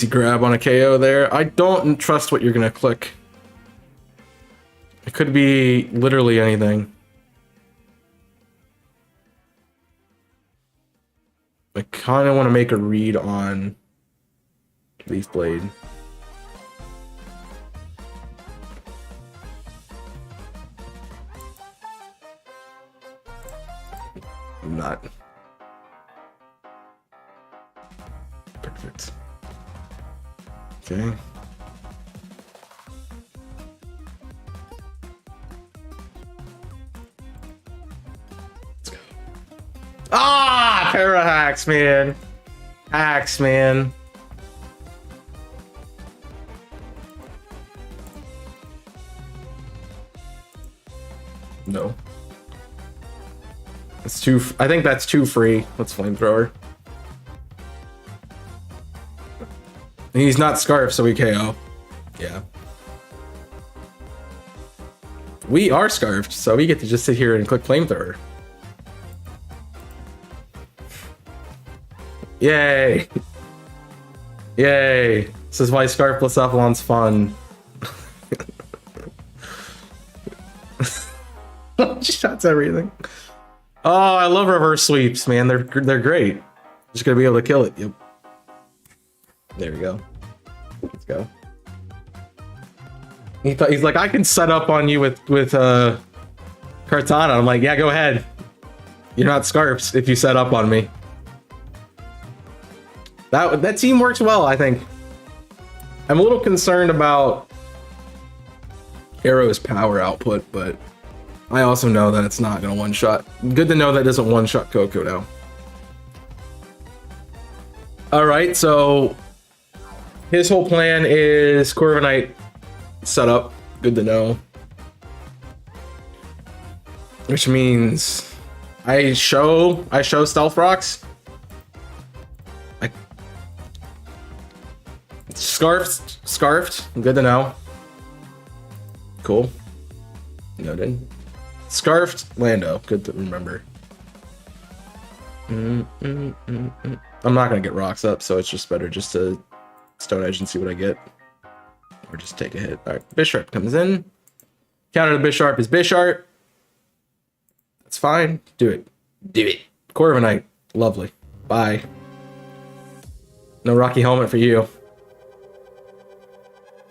grab on a KO there. I don't trust what you're gonna click. It could be literally anything. I kind of want to make a read on Leaf Blade. I'm not. Perfect. Okay. Let's go. Ah, Parahacks, man. Hacks, man. No. It's too. I think that's too free. Let's Flamethrower. He's not Scarf, so we KO. Yeah. We are Scarfed, so we get to just sit here and click Flamethrower. Yay! Yay! This is why Scarf Blacephalon's fun. Shots everything. Oh, I love reverse sweeps, man. They're great. Just gonna be able to kill it. Yep. There we go. Let's go. He's like, I can set up on you with Cortana. I'm like, yeah, go ahead. You're not Scarfs if you set up on me. That team works well, I think. I'm a little concerned about Arrow's power output, but I also know that it's not gonna one-shot. Good to know that doesn't one-shot Coco now. Alright, so his whole plan is Corviknight setup. Good to know. Which means I show Stealth Rocks. Scarfed. Good to know. Cool. Noted. Scarfed Lando. Good to remember. I'm not gonna get rocks up, so it's just better just to Stone Edge and see what I get. Or just take a hit. Alright, Bisharp comes in. Counter to Bisharp is Bisharp. That's fine. Do it. Do it. Corviknight. Lovely. Bye. No Rocky Helmet for you.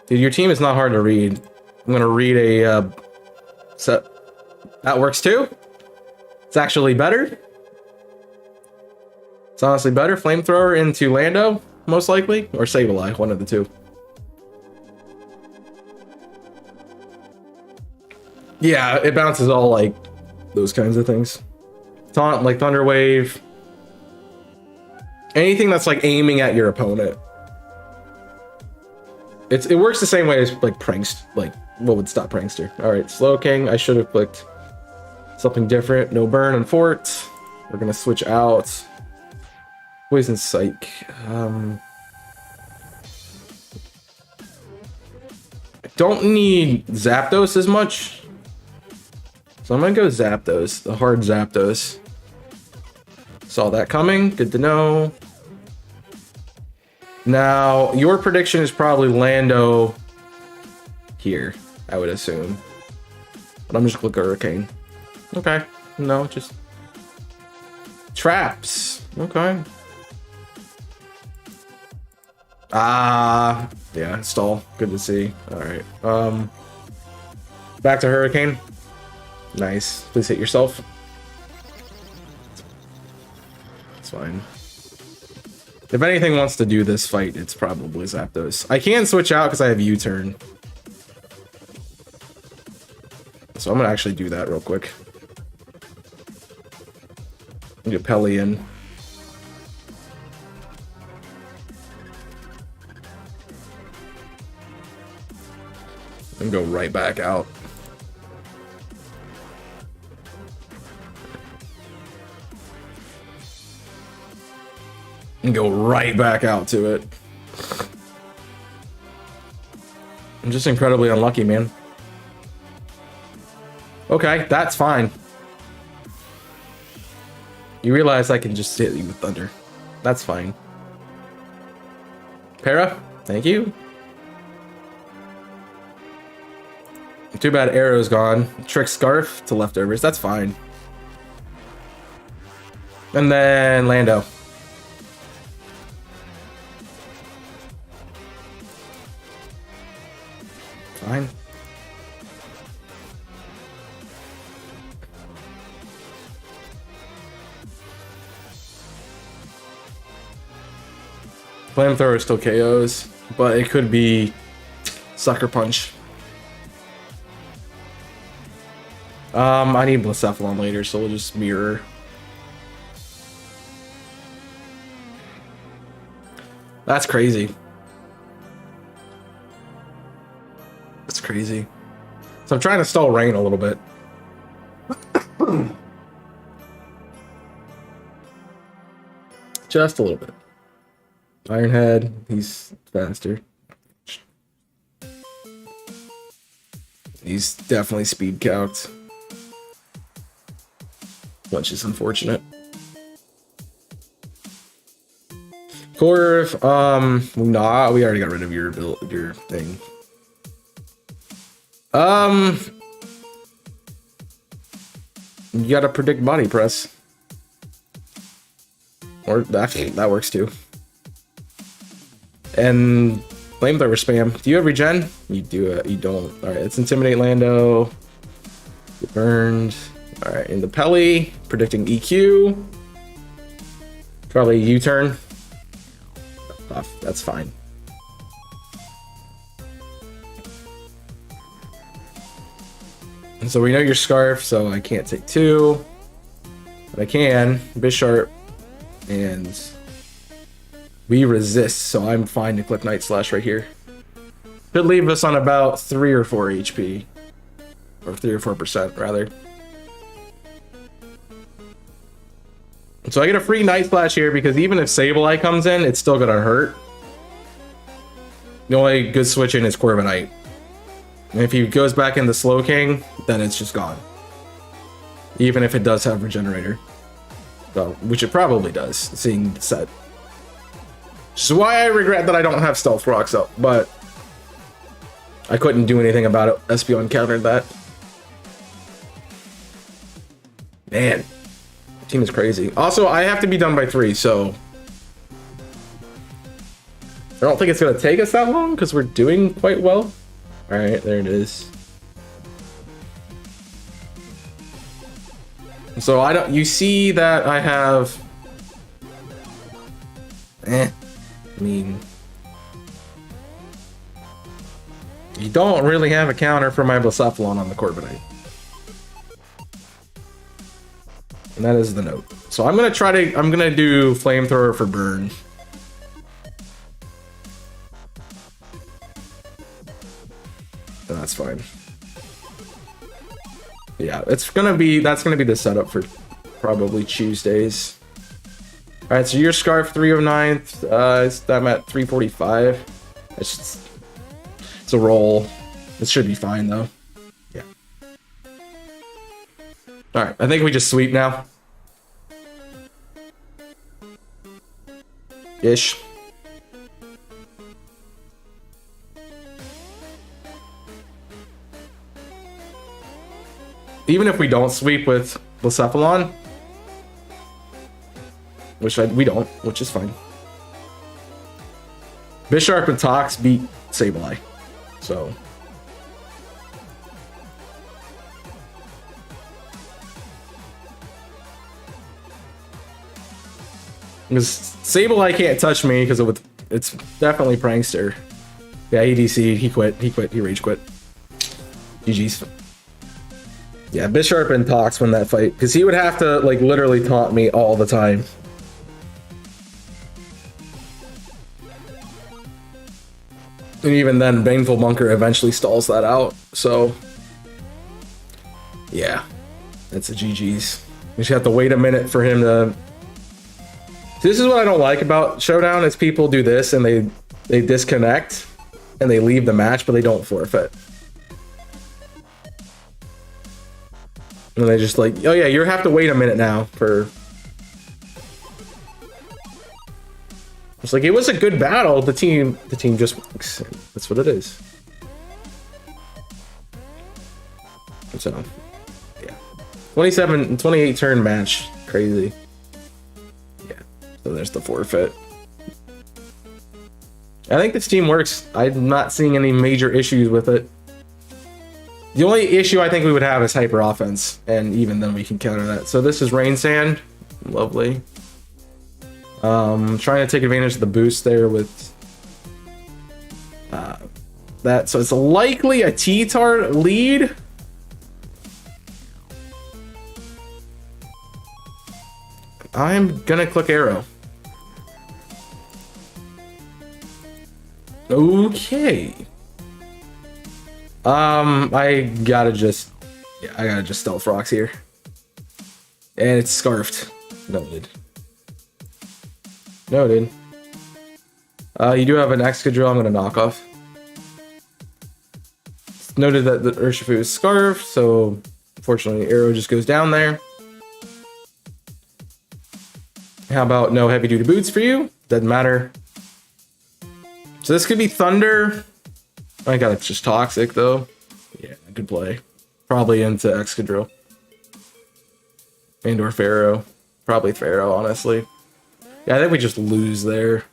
Dude, your team is not hard to read. I'm gonna read a set. That works too. It's actually better. It's honestly better. Flamethrower into Lando, most likely, or Sableye, one of the two. Yeah, it bounces all like those kinds of things. Taunt, like Thunder Wave. Anything that's like aiming at your opponent. It works the same way as like Prankster, like what would stop Prankster. Alright, Slowking, I should have clicked something different. No burn on Fort. We're gonna switch out. Poison Psych. I don't need Zapdos as much. So I'm gonna go Zapdos, the hard Zapdos. Saw that coming, good to know. Now, your prediction is probably Lando here, I would assume. But I'm just gonna click Hurricane. Okay, no, just traps. Okay. Yeah, stall. Good to see. Alright. Back to Hurricane. Nice. Please hit yourself. It's fine. If anything wants to do this fight, it's probably Zapdos. I can switch out because I have U-turn. So I'm gonna actually do that real quick. Get Pelly in. And go right back out. And go right back out to it. I'm just incredibly unlucky, man. Okay, that's fine. You realize I can just hit you with Thunder. That's fine. Para, thank you. Too bad Arrow's gone. Trick Scarf to leftovers. That's fine. And then Lando. Fine. Flamethrower still KOs, but it could be Sucker Punch. I need Blacephalon later, so we'll just mirror. That's crazy. That's crazy. So I'm trying to stall Rain a little bit. Just a little bit. Ironhead, he's faster. He's definitely speed calced. Which is unfortunate. Corv, nah, we already got rid of your thing. You gotta predict body press. Or that works too. And Flamethrower spam. Do you have regen? You do it. You don't. All right, let's intimidate Lando. Get burned. All right, in the Pelly, predicting EQ. Probably U-turn. Oh, that's fine. And so we know your Scarf, so I can't take 2. But I can. Bisharp. And we resist, so I'm fine to click Night Slash right here. Could leave us on about 3 or 4 HP. Or 3 or 4%, rather. So I get a free Night Slash here because even if Sableye comes in, it's still gonna hurt. The only good switch in is Corviknight. And if he goes back into Slowking, then it's just gone. Even if it does have Regenerator. So, which it probably does, seeing the set. Which is why I regret that I don't have Stealth Rocks up, but I couldn't do anything about it. Espeon countered that. Man, the team is crazy. Also, I have to be done by 3, so I don't think it's gonna take us that long because we're doing quite well. All right, there it is. So I don't. You see that I have. I mean, you don't really have a counter for my Blacephalon on the Corviknight. And that is the note. So I'm gonna try to. I'm gonna do Flamethrower for burn. And that's fine. Yeah, it's gonna be. That's gonna be the setup for probably Tuesdays. All right, so your Scarf 309th. I'm at 345. It's a roll. It should be fine though. Yeah. All right, I think we just sweep now. Ish. Even if we don't sweep with Blacephalon, which we don't, which is fine. Bisharp and Tox beat Sableye, so. Because Sableye can't touch me because it's definitely Prankster. Yeah, he DC'd, he quit, he rage quit. GG's. Yeah, Bisharp and Tox win that fight because he would have to like literally taunt me all the time. And even then, Baneful Bunker eventually stalls that out. So, yeah, that's a GG's. We just have to wait a minute for him to. This is what I don't like about Showdown is people do this and they disconnect and they leave the match, but they don't forfeit. And they just like, oh yeah, you have to wait a minute now for. It's like it was a good battle. The team just works. That's what it is. So, yeah, 28 turn match, crazy. Yeah, so there's the forfeit. I think this team works. I'm not seeing any major issues with it. The only issue I think we would have is hyper offense, and even then we can counter that. So this is Rain Sand, lovely. Trying to take advantage of the boost there with that. So it's likely a T-Tart lead. I'm gonna click Arrow. Okay. I gotta just Stealth Rocks here. And it's Scarfed. Noted. Noted. You do have an Excadrill I'm gonna knock off. It's noted that the Urshifu is Scarfed, so unfortunately Arrow just goes down there. How about no heavy duty boots for you? Doesn't matter. So this could be Thunder. I got it's just Toxic though. Yeah, good play. Probably into Excadrill. And or Pharaoh. Probably Pharaoh, honestly. Yeah, I think we just lose there.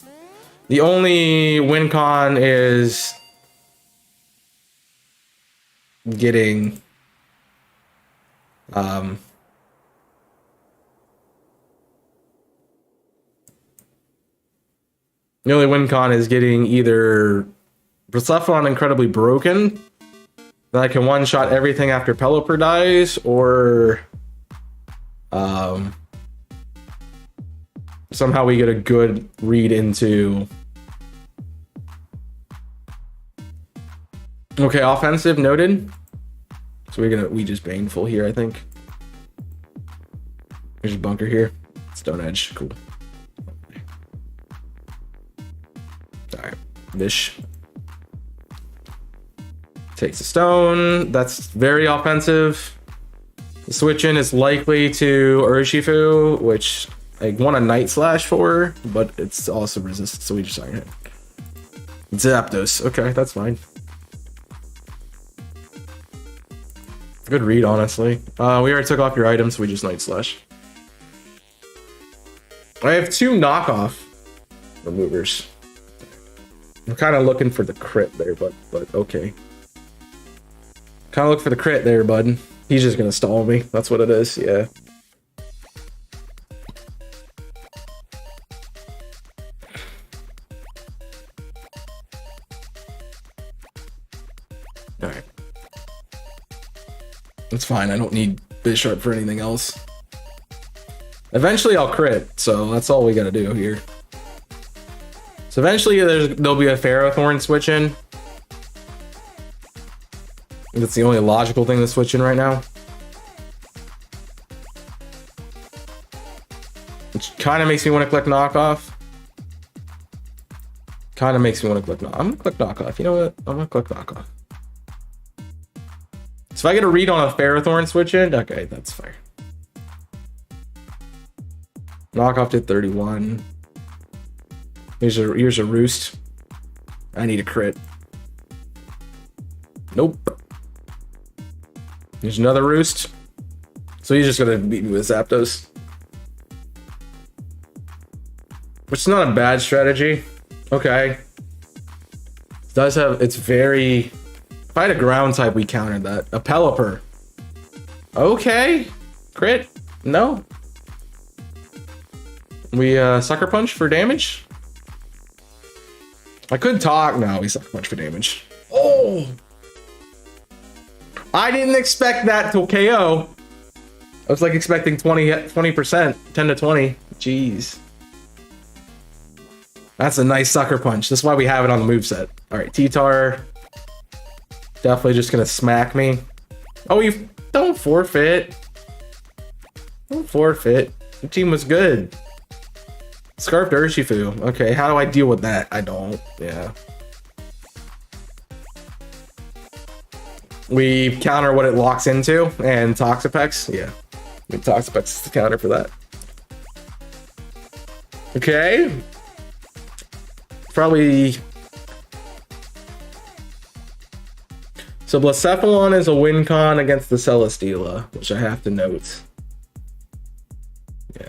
The only win con is getting the only win con is getting either Persephone incredibly broken, that I can one-shot everything after Pelipper dies, or somehow we get a good read into... Okay, offensive, noted. So we just baneful here, I think. There's a bunker here. Stone Edge, cool. Alright, Vish. Takes a stone. That's very offensive. The switch in is likely to Urshifu, which I want a Night Slash for, but it's also resistant, so we just iron it. Zapdos. Okay, that's fine. Good read, honestly. We already took off your items, so we just Night Slash. I have 2 knockoff removers. I'm kind of looking for the crit there, but okay. Kind of look for the crit there, bud. He's just gonna stall me. That's what it is, yeah. Alright. It's fine, I don't need Bisharp for anything else. Eventually I'll crit, so that's all we gotta do here. So eventually there'll be a Ferrothorn switch in. That's the only logical thing to switch in right now. Which kind of makes me want to click knockoff. Kind of makes me want to click knockoff. I'm gonna click knockoff. You know what? I'm gonna click knockoff. So if I get a read on a Ferrothorn switch in, okay, that's fair. Knockoff did 31. Here's a roost. I need a crit. Nope. There's another roost. So he's just gonna beat me with Zapdos. Which is not a bad strategy. Okay. It does have, it's very... If I had a ground type, we countered that. A Pelipper. Okay. Crit? No. We Sucker Punch for damage? I could talk. No, we Sucker Punch for damage. Oh! I didn't expect that to KO. I was like expecting 20%, 10 to 20. Jeez. That's a nice Sucker Punch. That's why we have it on the moveset. Alright, T-Tar. Definitely just gonna smack me. Oh, you don't forfeit. Don't forfeit. Your team was good. Scarfed Urshifu. Okay, how do I deal with that? I don't. Yeah. We counter what it locks into, and Toxapex. Yeah. I mean, Toxapex is the counter for that. Okay. Probably... So Blacephalon is a win con against the Celesteela, which I have to note. Yeah.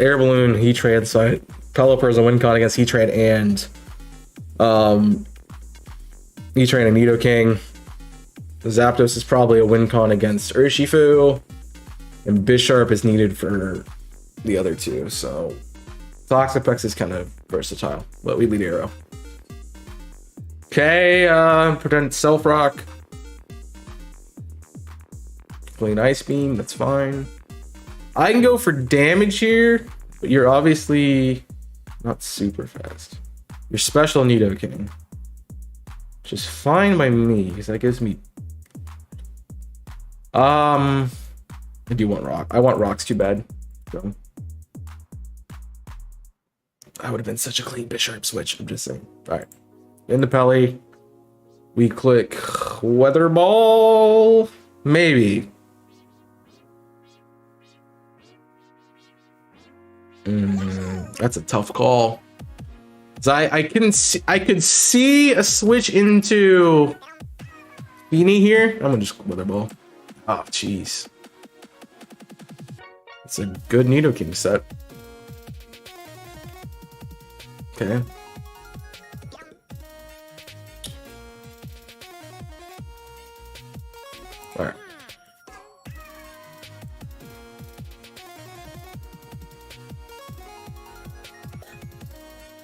Air Balloon, Heatran, so Pelipper is a win con against Heatran and Heatran and Nidoking. Zapdos is probably a win con against Urshifu, and Bisharp is needed for the other two, so Toxapex is kind of versatile, but we lead Arrow. Okay, pretend Self Rock. Clean Ice Beam, that's fine. I can go for damage here, but you're obviously not super fast. You're special Nidoking, which is fine by me, because that gives me... I do want Rock. I want Rocks too bad. So. That would have been such a clean Bisharp switch, I'm just saying. Alright. In the Pelly, we click Weather Ball. Maybe. That's a tough call. So I could see a switch into Beanie here. I'm gonna just Wither Ball. Oh, jeez. It's a good Nidoking set. Okay. Alright.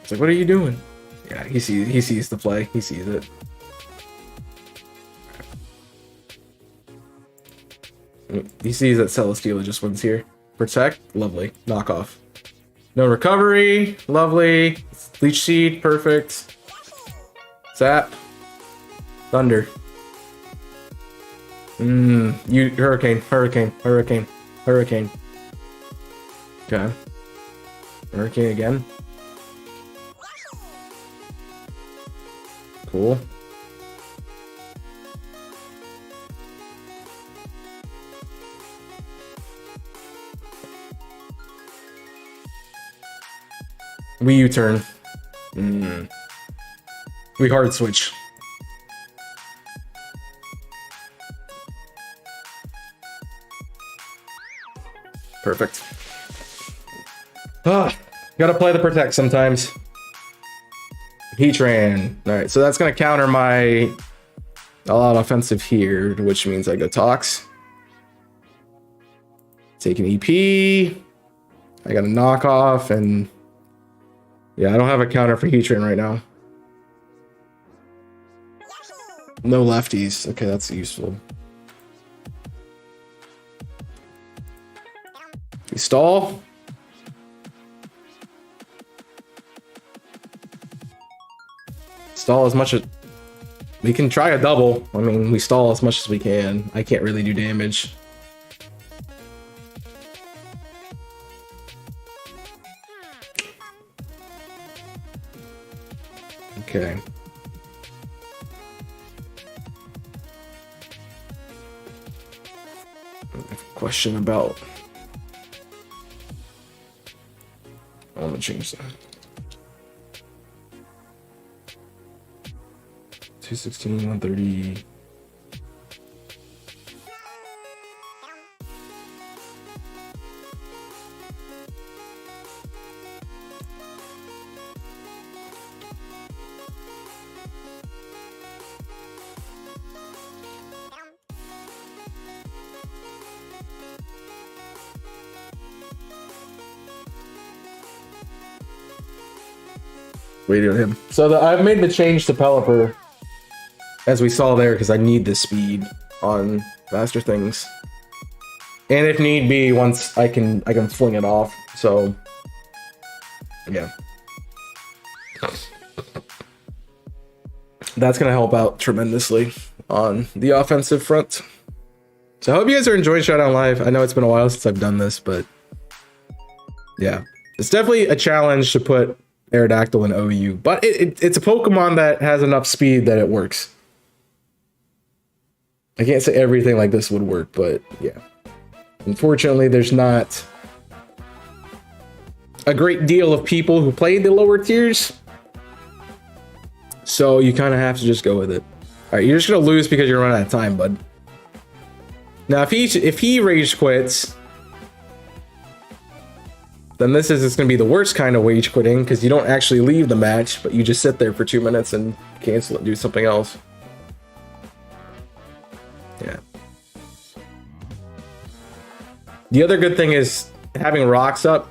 It's like, what are you doing? Yeah, he sees the play. He sees it. He sees that Celesteela just wins here. Protect, lovely. Knock off. No recovery, lovely. Leech Seed, perfect. Zap. Thunder. You Hurricane. Okay. Hurricane again. Cool. We U-turn. We hard switch. Perfect. Gotta play the protect sometimes. Heatran. Alright, so that's gonna counter my all-out offensive here, which means I go Tox. Take an EP. I got a knockoff, and yeah, I don't have a counter for Heatran right now. No lefties. Okay, that's useful. We stall. Stall as much as we can. Try a double. I mean, we stall as much as we can. I can't really do damage. Okay. Question about. I want to change that. 216, 130. Waiting on him. So I've made the change to Pelipper, as we saw there, because I need the speed on faster things, and if need be, once I can fling it off. So yeah, that's gonna help out tremendously on the offensive front. So I hope you guys are enjoying Showdown Live. I know it's been a while since I've done this, but yeah, it's definitely a challenge to put Aerodactyl in OU, but it's a Pokemon that has enough speed that it works. I can't say everything like this would work, but yeah. Unfortunately, there's not a great deal of people who played the lower tiers, so you kind of have to just go with it. All right, you're just gonna lose because you're running out of time, bud. Now, if he rage quits, then this is just going to be the worst kind of rage quitting, because you don't actually leave the match, but you just sit there for 2 minutes and cancel it and do something else. Yeah. The other good thing is having rocks up,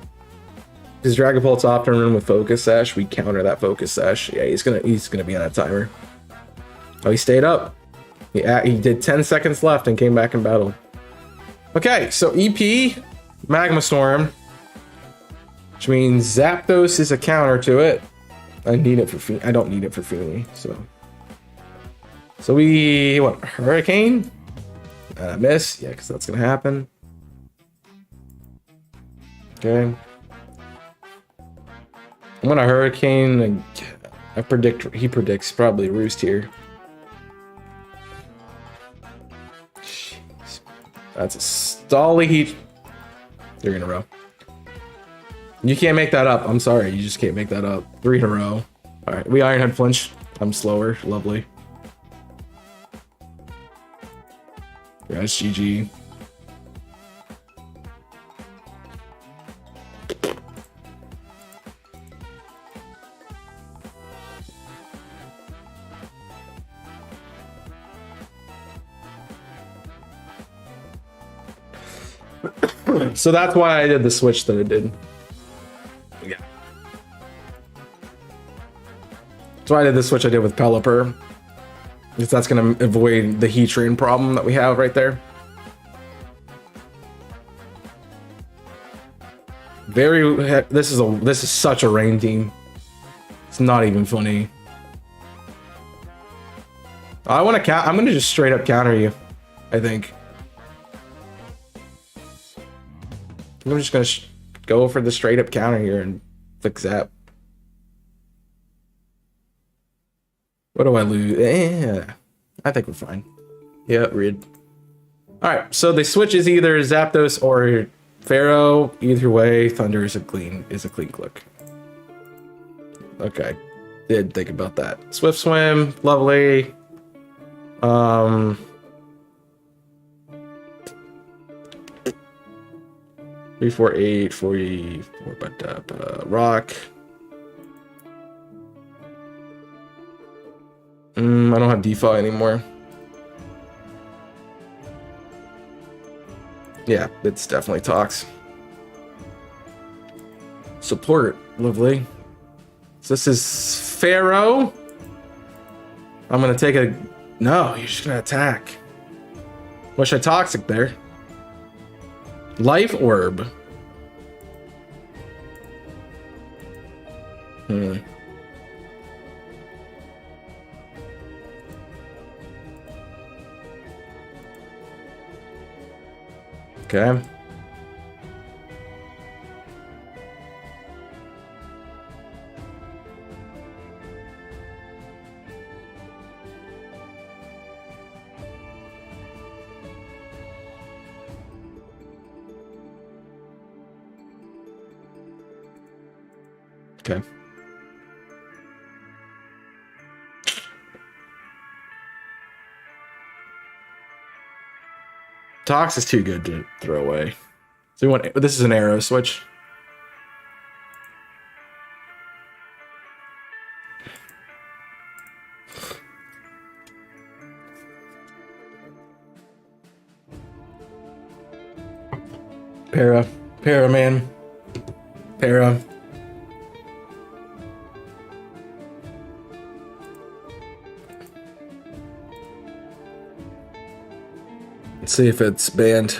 because Dragapult's often run with Focus Sash. We counter that Focus Sash. Yeah, he's gonna be on that timer. Oh, he stayed up. He did 10 seconds left and came back in battle. Okay, so EP, Magma Storm. Which means Zapdos is a counter to it. I need it for I don't need it for Feeny, so we what, Hurricane? And I miss, yeah, because that's gonna happen. Okay. I'm gonna Hurricane, and he predicts probably Roost here. Jeez. That's a stally heat. 3 in a row. You can't make that up. I'm sorry. You just can't make that up. 3 in a row. All right. We Iron Head flinch. I'm slower. Lovely. Yes, GG. So that's why I did the switch that I did. Yeah. That's why I did the switch I did with Pelipper. Because that's going to avoid the heat train problem that we have right there. This is such a rain team. It's not even funny. I want to I'm going to just straight up counter you, I think. I'm just going to go for the straight up counter here and flick zap. What do I lose? Yeah, I think we're fine. Yeah, read. All right, so the switch is either Zapdos or Pharaoh. Either way, Thunder is a clean click. Okay, did think about that. Swift Swim, lovely. 3, 4, 8, 44, but rock. I don't have DeFi anymore. Yeah, it's definitely Tox. Support, lovely. So this is Pharaoh. I'm gonna take a... No, you're just gonna attack. Wish I Toxic there. Life Orb. Okay. Okay. Tox is too good to throw away. So we want, this is an arrow switch. Para, man. Para. Let's see if it's banned.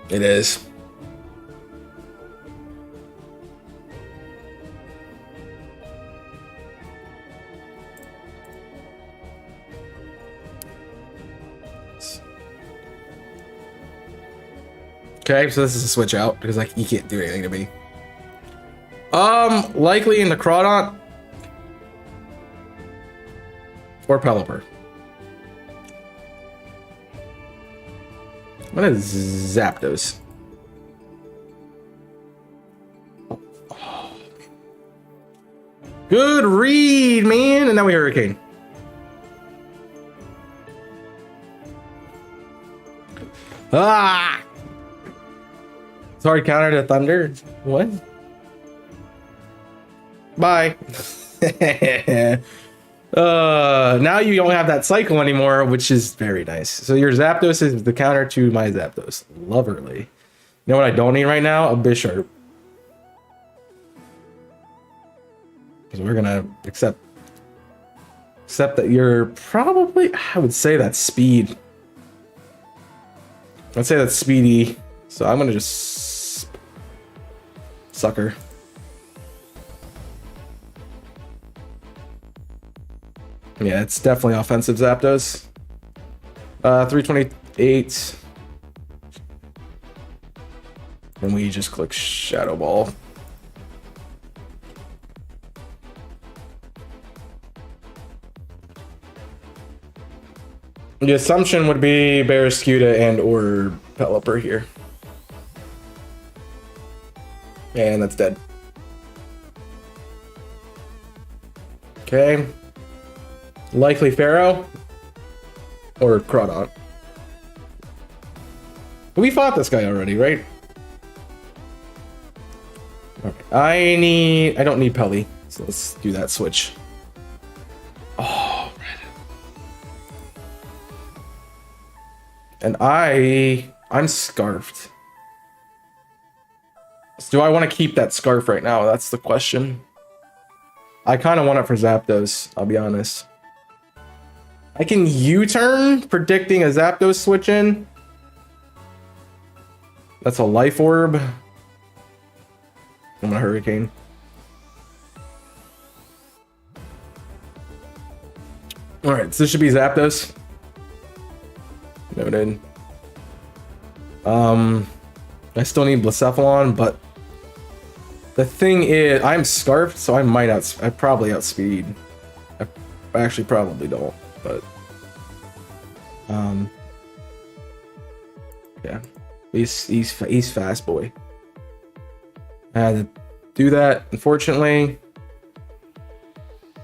It is. Okay, so this is a switch out because like you can't do anything to me. Likely in the Crawdont or Pelipper. I'm gonna zap those. Good read, man. And now we Hurricane. Ah! It's hard counter to Thunder. What? Bye. Now you don't have that cycle anymore, which is very nice. So your Zapdos is the counter to my Zapdos. Loverly. You know what I don't need right now? A Bisharp. Because we're gonna accept that you're probably, I would say that's speed. I'd say that's speedy. So I'm gonna just sucker. Yeah, it's definitely offensive Zapdos. 328. And we just click Shadow Ball. The assumption would be Barraskewda and or Pelipper here. And that's dead. Okay. Likely Pharaoh. Or Crawdont. We fought this guy already, right? Okay. I don't need Pelly, so let's do that switch. Oh, red. And I'm scarfed. So do I want to keep that scarf right now? That's the question. I kind of want it for Zapdos, I'll be honest. I can U-turn, predicting a Zapdos switch in. That's a Life Orb. I'm gonna Hurricane. Alright, so this should be Zapdos. Noted. I still need Blacephalon, but the thing is, I'm scarfed, so I probably outspeed. I actually probably don't, but yeah, he's fast boy. I had to do that, unfortunately.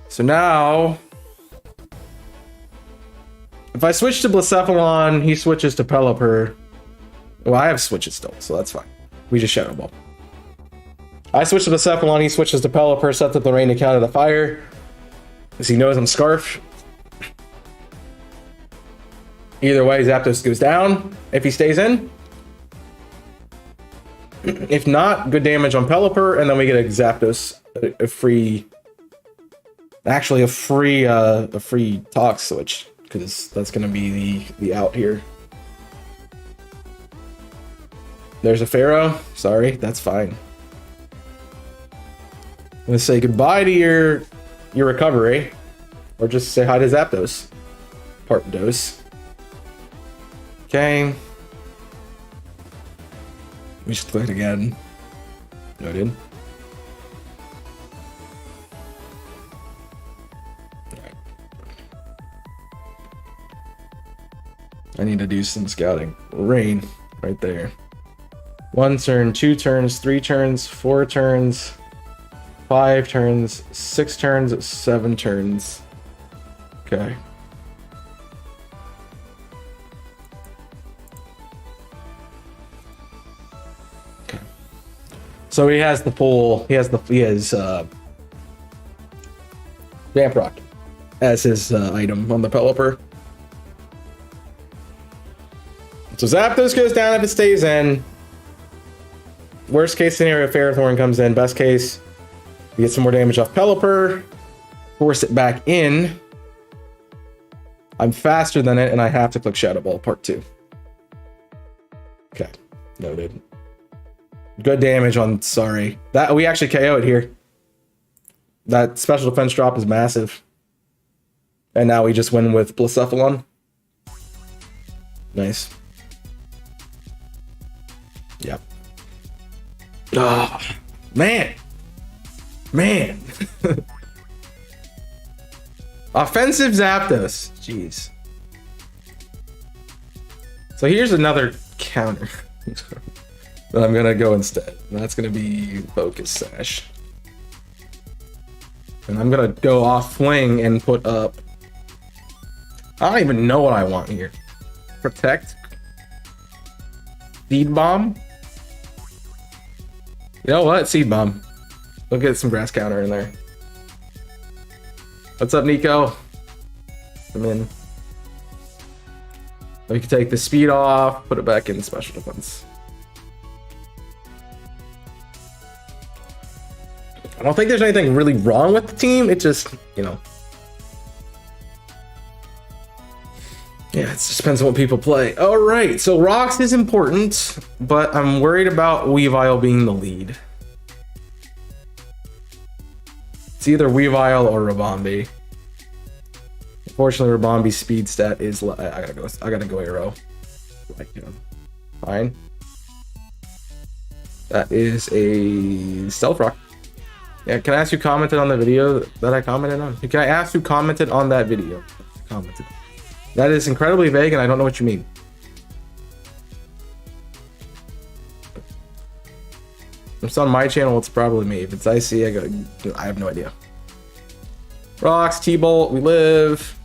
So now, if I switch to Blacephalon, he switches to Pelipper. Well, I have switches still, so that's fine. We just Shadow Ball. I switch to Blacephalon, he switches to Pelipper, sets up the rain to counter the fire. Because he knows I'm Scarf. Either way, Zapdos goes down if he stays in. If not, good damage on Pelipper, and then we get a Zapdos, a free Tox switch, because that's going to be the out here. There's a Pharaoh. Sorry, that's fine. I'm going to say goodbye to your recovery, or just say hi to Zapdos. Part dose. Okay. We just click it again. Noted. Alright. I need to do some scouting. Rain, right there. 1 turn, 2 turns, 3 turns, 4 turns, 5 turns, 6 turns, 7 turns. Okay. So he has the full, he has Damp Rock as his item on the Pelipper. So Zapdos goes down if it stays in. Worst case scenario, Ferrothorn comes in. Best case, we get some more damage off Pelipper. Force it back in. I'm faster than it, and I have to click Shadow Ball Part 2. Okay, noted. Good damage on Sorry. That we actually KO'd here. That special defense drop is massive. And now we just win with Blacephalon. Nice. Yep. Ah, man. Offensive Zapdos. Jeez. So here's another counter. That I'm gonna go instead. And that's gonna be Focus Sash. And I'm gonna go off Fling and put up. I don't even know what I want here. Protect. Seed Bomb. You know what? Seed Bomb. We'll get some grass counter in there. What's up, Nico? Come in. We can take the speed off, put it back in special defense. I don't think there's anything really wrong with the team. It just, you know. Yeah, it just depends on what people play. All right, so Rocks is important, but I'm worried about Weavile being the lead. It's either Weavile or Rabombi. Unfortunately, Rabombi's speed stat is. I gotta go Aero. Like, you know, fine. That is a Stealth Rock. Yeah, can I ask who commented on the video that I commented on? Can I ask who commented on that video? Commented. That is incredibly vague, and I don't know what you mean. If it's on my channel, it's probably me. If it's IC, I have no idea. Rocks, T-Bolt, we live.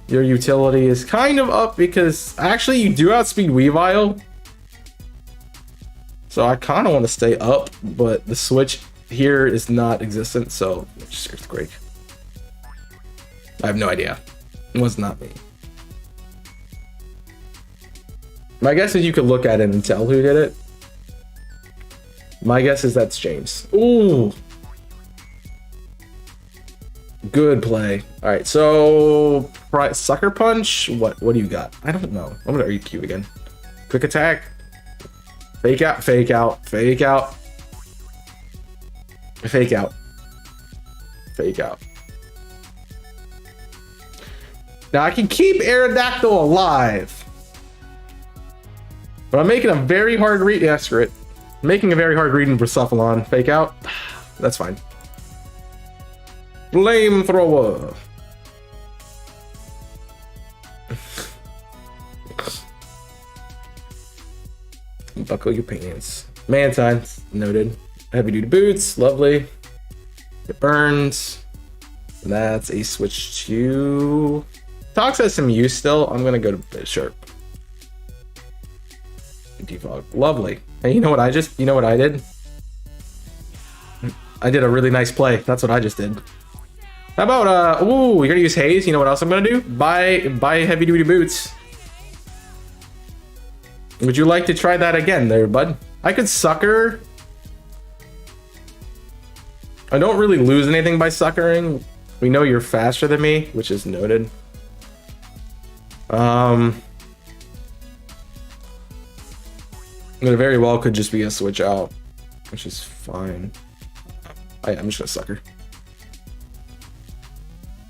Your utility is kind of up because actually you do outspeed Weavile. So I kind of want to stay up, but the switch here is not existent, so just Earthquake. I have no idea. It was not me. My guess is you could look at it and tell who did it. My guess is that's James. Ooh. Good play. All right, so Sucker Punch. What do you got? I don't know. I'm gonna EQ again. Quick attack. Fake out, fake out, fake out. Fake out. Fake out. Now I can keep Aerodactyl alive. But I'm making a very hard read. Yeah, screw it. Making a very hard read in Bracephalon. Fake out. That's fine. Flamethrower. Buckle your pants. Mantine. Noted. Heavy duty boots. Lovely. It burns. And that's a switch to... Tox has some use still. I'm going to go to Bishop. Defog. Lovely. Hey, you know what I did? I did a really nice play. That's what I just did. How about, ooh, you're gonna use Haze? You know what else I'm gonna do? Buy heavy duty boots. Would you like to try that again there, bud? I could Sucker. I don't really lose anything by suckering. We know you're faster than me, which is noted. It very well could just be a switch out, which is fine. I'm just gonna Sucker.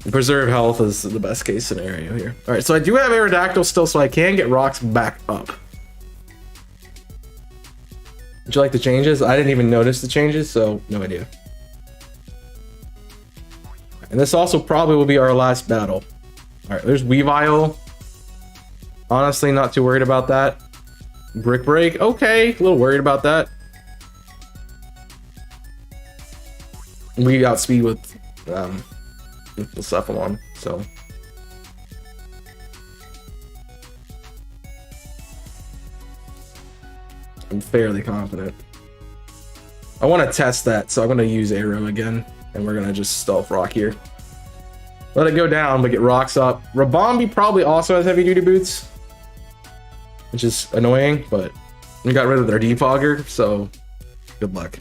Preserve health is the best case scenario here. All right, so I do have Aerodactyl still, so I can get rocks back up. Would you like the changes? I didn't even notice the changes, so no idea. And this also probably will be our last battle. All right, there's Weavile. Honestly, not too worried about that. Brick Break, okay, a little worried about that. We outspeed with the Cephalon, so. I'm fairly confident. I want to test that, so I'm going to use Aero again, and we're going to just Stealth Rock here. Let it go down, but get rocks up. Rabombi probably also has heavy duty boots, which is annoying, but we got rid of their defogger, so good luck.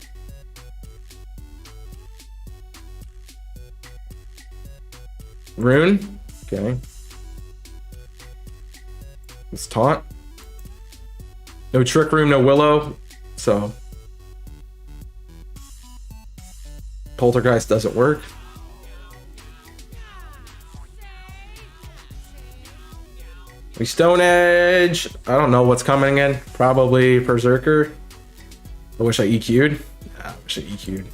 Rune, okay. Let's taunt. No Trick Room, no Willow, so Poltergeist doesn't work. We Stone Edge. I don't know what's coming in. Probably Berserker. I wish I EQ'd. Yeah, I wish I EQ'd.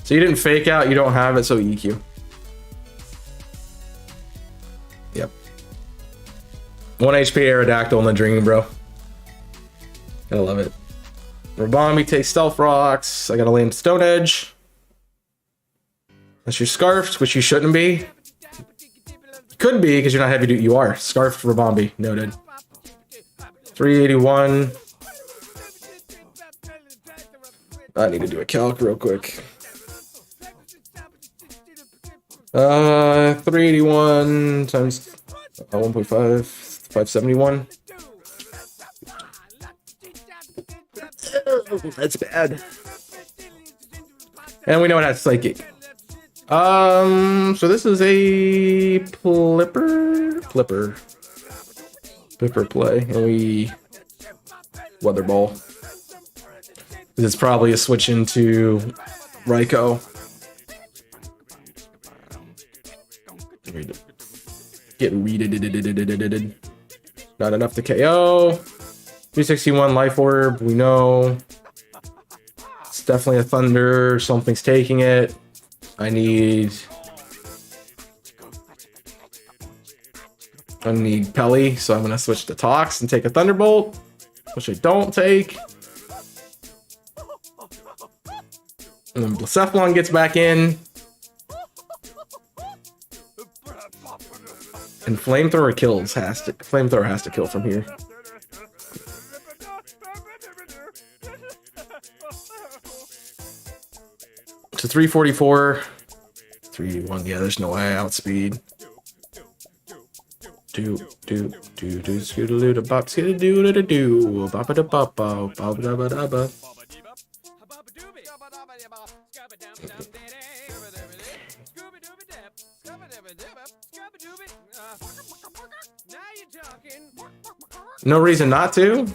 So you didn't fake out, you don't have it, so EQ. Yep. 1 HP Aerodactyl in the dream, bro. Gotta love it. Rabombi takes Stealth Rocks. I gotta land Stone Edge. Unless you're Scarfed, which you shouldn't be. Could be, because you're not heavy duty. You are. Scarfed Rabombi. Noted. 381. I need to do a calc real quick. 381 times 1.5, 571. Oh, that's bad. And we know it has Psychic. So this is a Flipper play, and we Weather Ball. This is probably a switch into Raikou. Get readed. Not enough to KO. 361 Life Orb, we know. It's definitely a Thunder. Something's taking it. I need Pelly, so I'm gonna switch to Tox and take a Thunderbolt, which I don't take. And then Blacephalon gets back in. And flamethrower kills. Flamethrower has to kill from here. To 344. 3-1. Yeah, there's no way. Outspeed. Do scootaloo da bop scootaloo da do bop da bop bop da ba da ba. No reason not to. I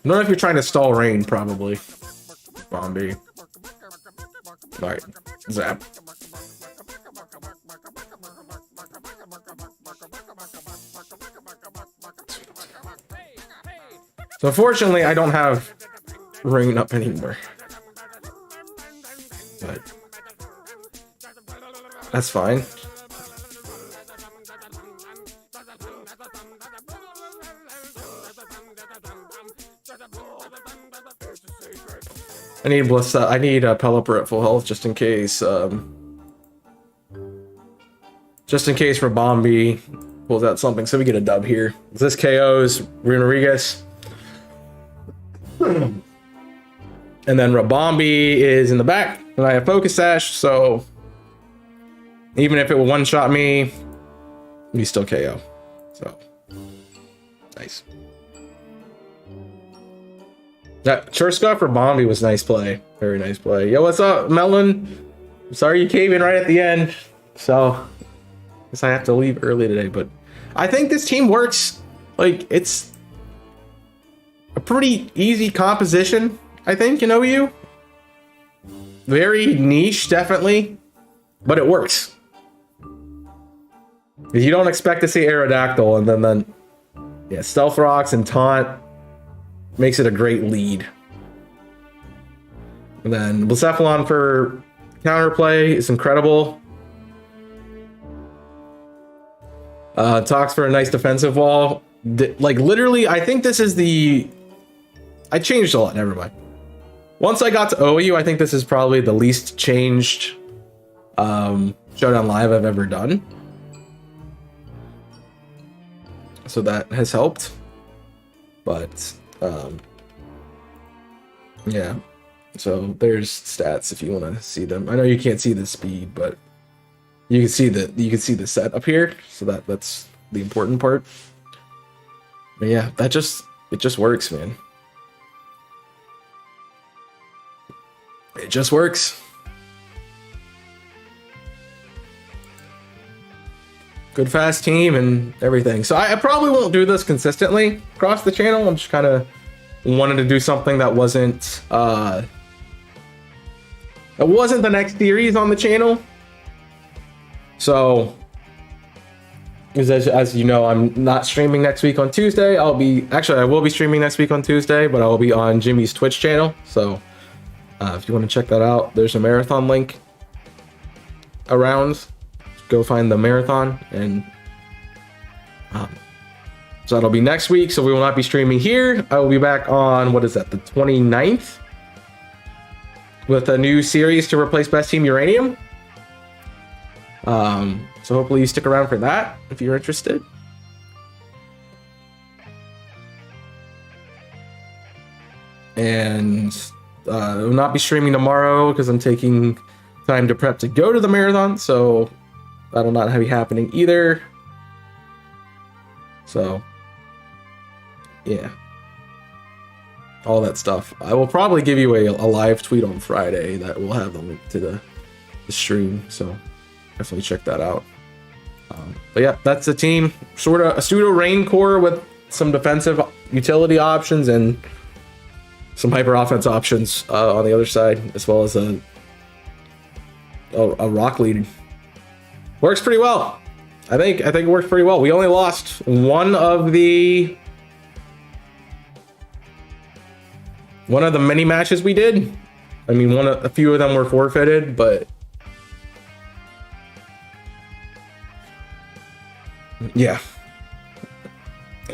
don't know if you're trying to stall rain, probably. Bombay. Alright, zap. So unfortunately, I don't have rain up anymore. But that's fine. I need Pelipper at full health just in case. Just in case Rabombi pulls out something, so we get a dub here. This KOs Rodriguez. And then Rabombi is in the back, and I have Focus Sash, so even if it will one-shot me, we still KO. So, nice. That Churska for Bombi was nice play. Very nice play. Yo, what's up, Melon? I'm sorry you came in right at the end, so I guess I have to leave early today, but I think this team works. Like, it's a pretty easy composition, I think, you know, you. Very niche, definitely, but it works. You don't expect to see Aerodactyl, and then yeah, Stealth Rocks and Taunt makes it a great lead. And then Blacephalon for counterplay is incredible. Tox for a nice defensive wall. Like, literally, I think this is the... I changed a lot, never mind. Once I got to OU, I think this is probably the least changed Showdown Live I've ever done. So that has helped. But, yeah. So there's stats if you want to see them. I know you can't see the speed, but you can see the set up here. So that's the important part. But yeah, it just works, man. It just works. Good fast team and everything. So I probably won't do this consistently across the channel. I'm just kind of wanted to do something that wasn't the next series on the channel. So as you know, I'm not streaming next week on Tuesday. I will be streaming next week on Tuesday, but I'll be on Jimmy's Twitch channel. So if you want to check that out, there's a marathon link around. Go find the marathon, and so that'll be next week. So we will not be streaming here. I will be back on, what is that, the 29th, with a new series to replace Best Team Uranium. So hopefully you stick around for that if you're interested. And I will not be streaming tomorrow because I'm taking time to prep to go to the marathon, so that'll not be happening either. So yeah, all that stuff. I will probably give you a live tweet on Friday that will have a link to the stream, so definitely check that out. But yeah, that's the team. Sort of a pseudo rain core with some defensive utility options and some hyper offense options on the other side, as well as a rock lead. Works pretty well. I think it works pretty well. We only lost one of the many matches we did. I mean, a few of them were forfeited, but yeah,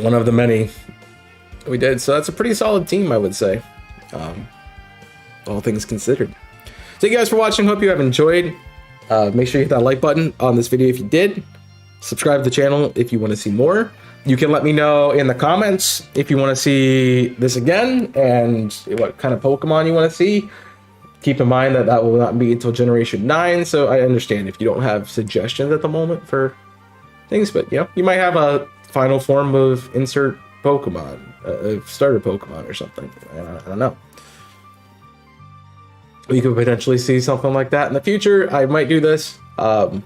one of the many we did. So that's a pretty solid team, I would say, all things considered. Thank you guys for watching. Hope you have enjoyed. Make sure you hit that like button on this video if you did. Subscribe to the channel if you want to see more. You can let me know in the comments if you want to see this again and what kind of Pokemon you want to see. Keep in mind that that will not be until Generation 9, so I understand if you don't have suggestions at the moment for things, but you know, you might have a final form of insert Pokemon, starter Pokemon or something. I don't know. We could potentially see something like that in the future. I might do this. The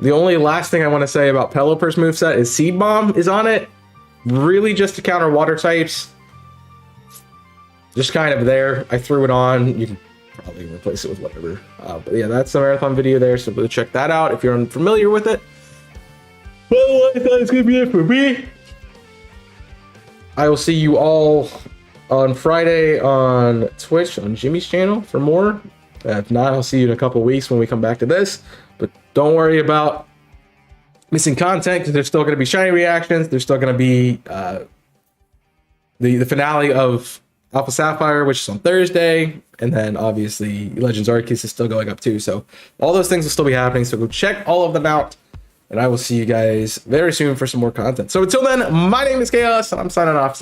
only last thing I want to say about Pelipper's moveset is Seed Bomb is on it. Really just to counter water types. Just kind of there. I threw it on. You can probably replace it with whatever. But yeah, that's the marathon video there. So go check that out if you're unfamiliar with it. Well, that's going to be it for me. I will see you all on Friday on Twitch on Jimmy's channel for more. If not, I'll see you in a couple weeks when we come back to this. But don't worry about missing content because there's still going to be shiny reactions. There's still going to be the finale of Alpha Sapphire, which is on Thursday. And then obviously Legends Arceus is still going up too. So all those things will still be happening. So go check all of them out. And I will see you guys very soon for some more content. So until then, my name is Chaos and I'm signing off.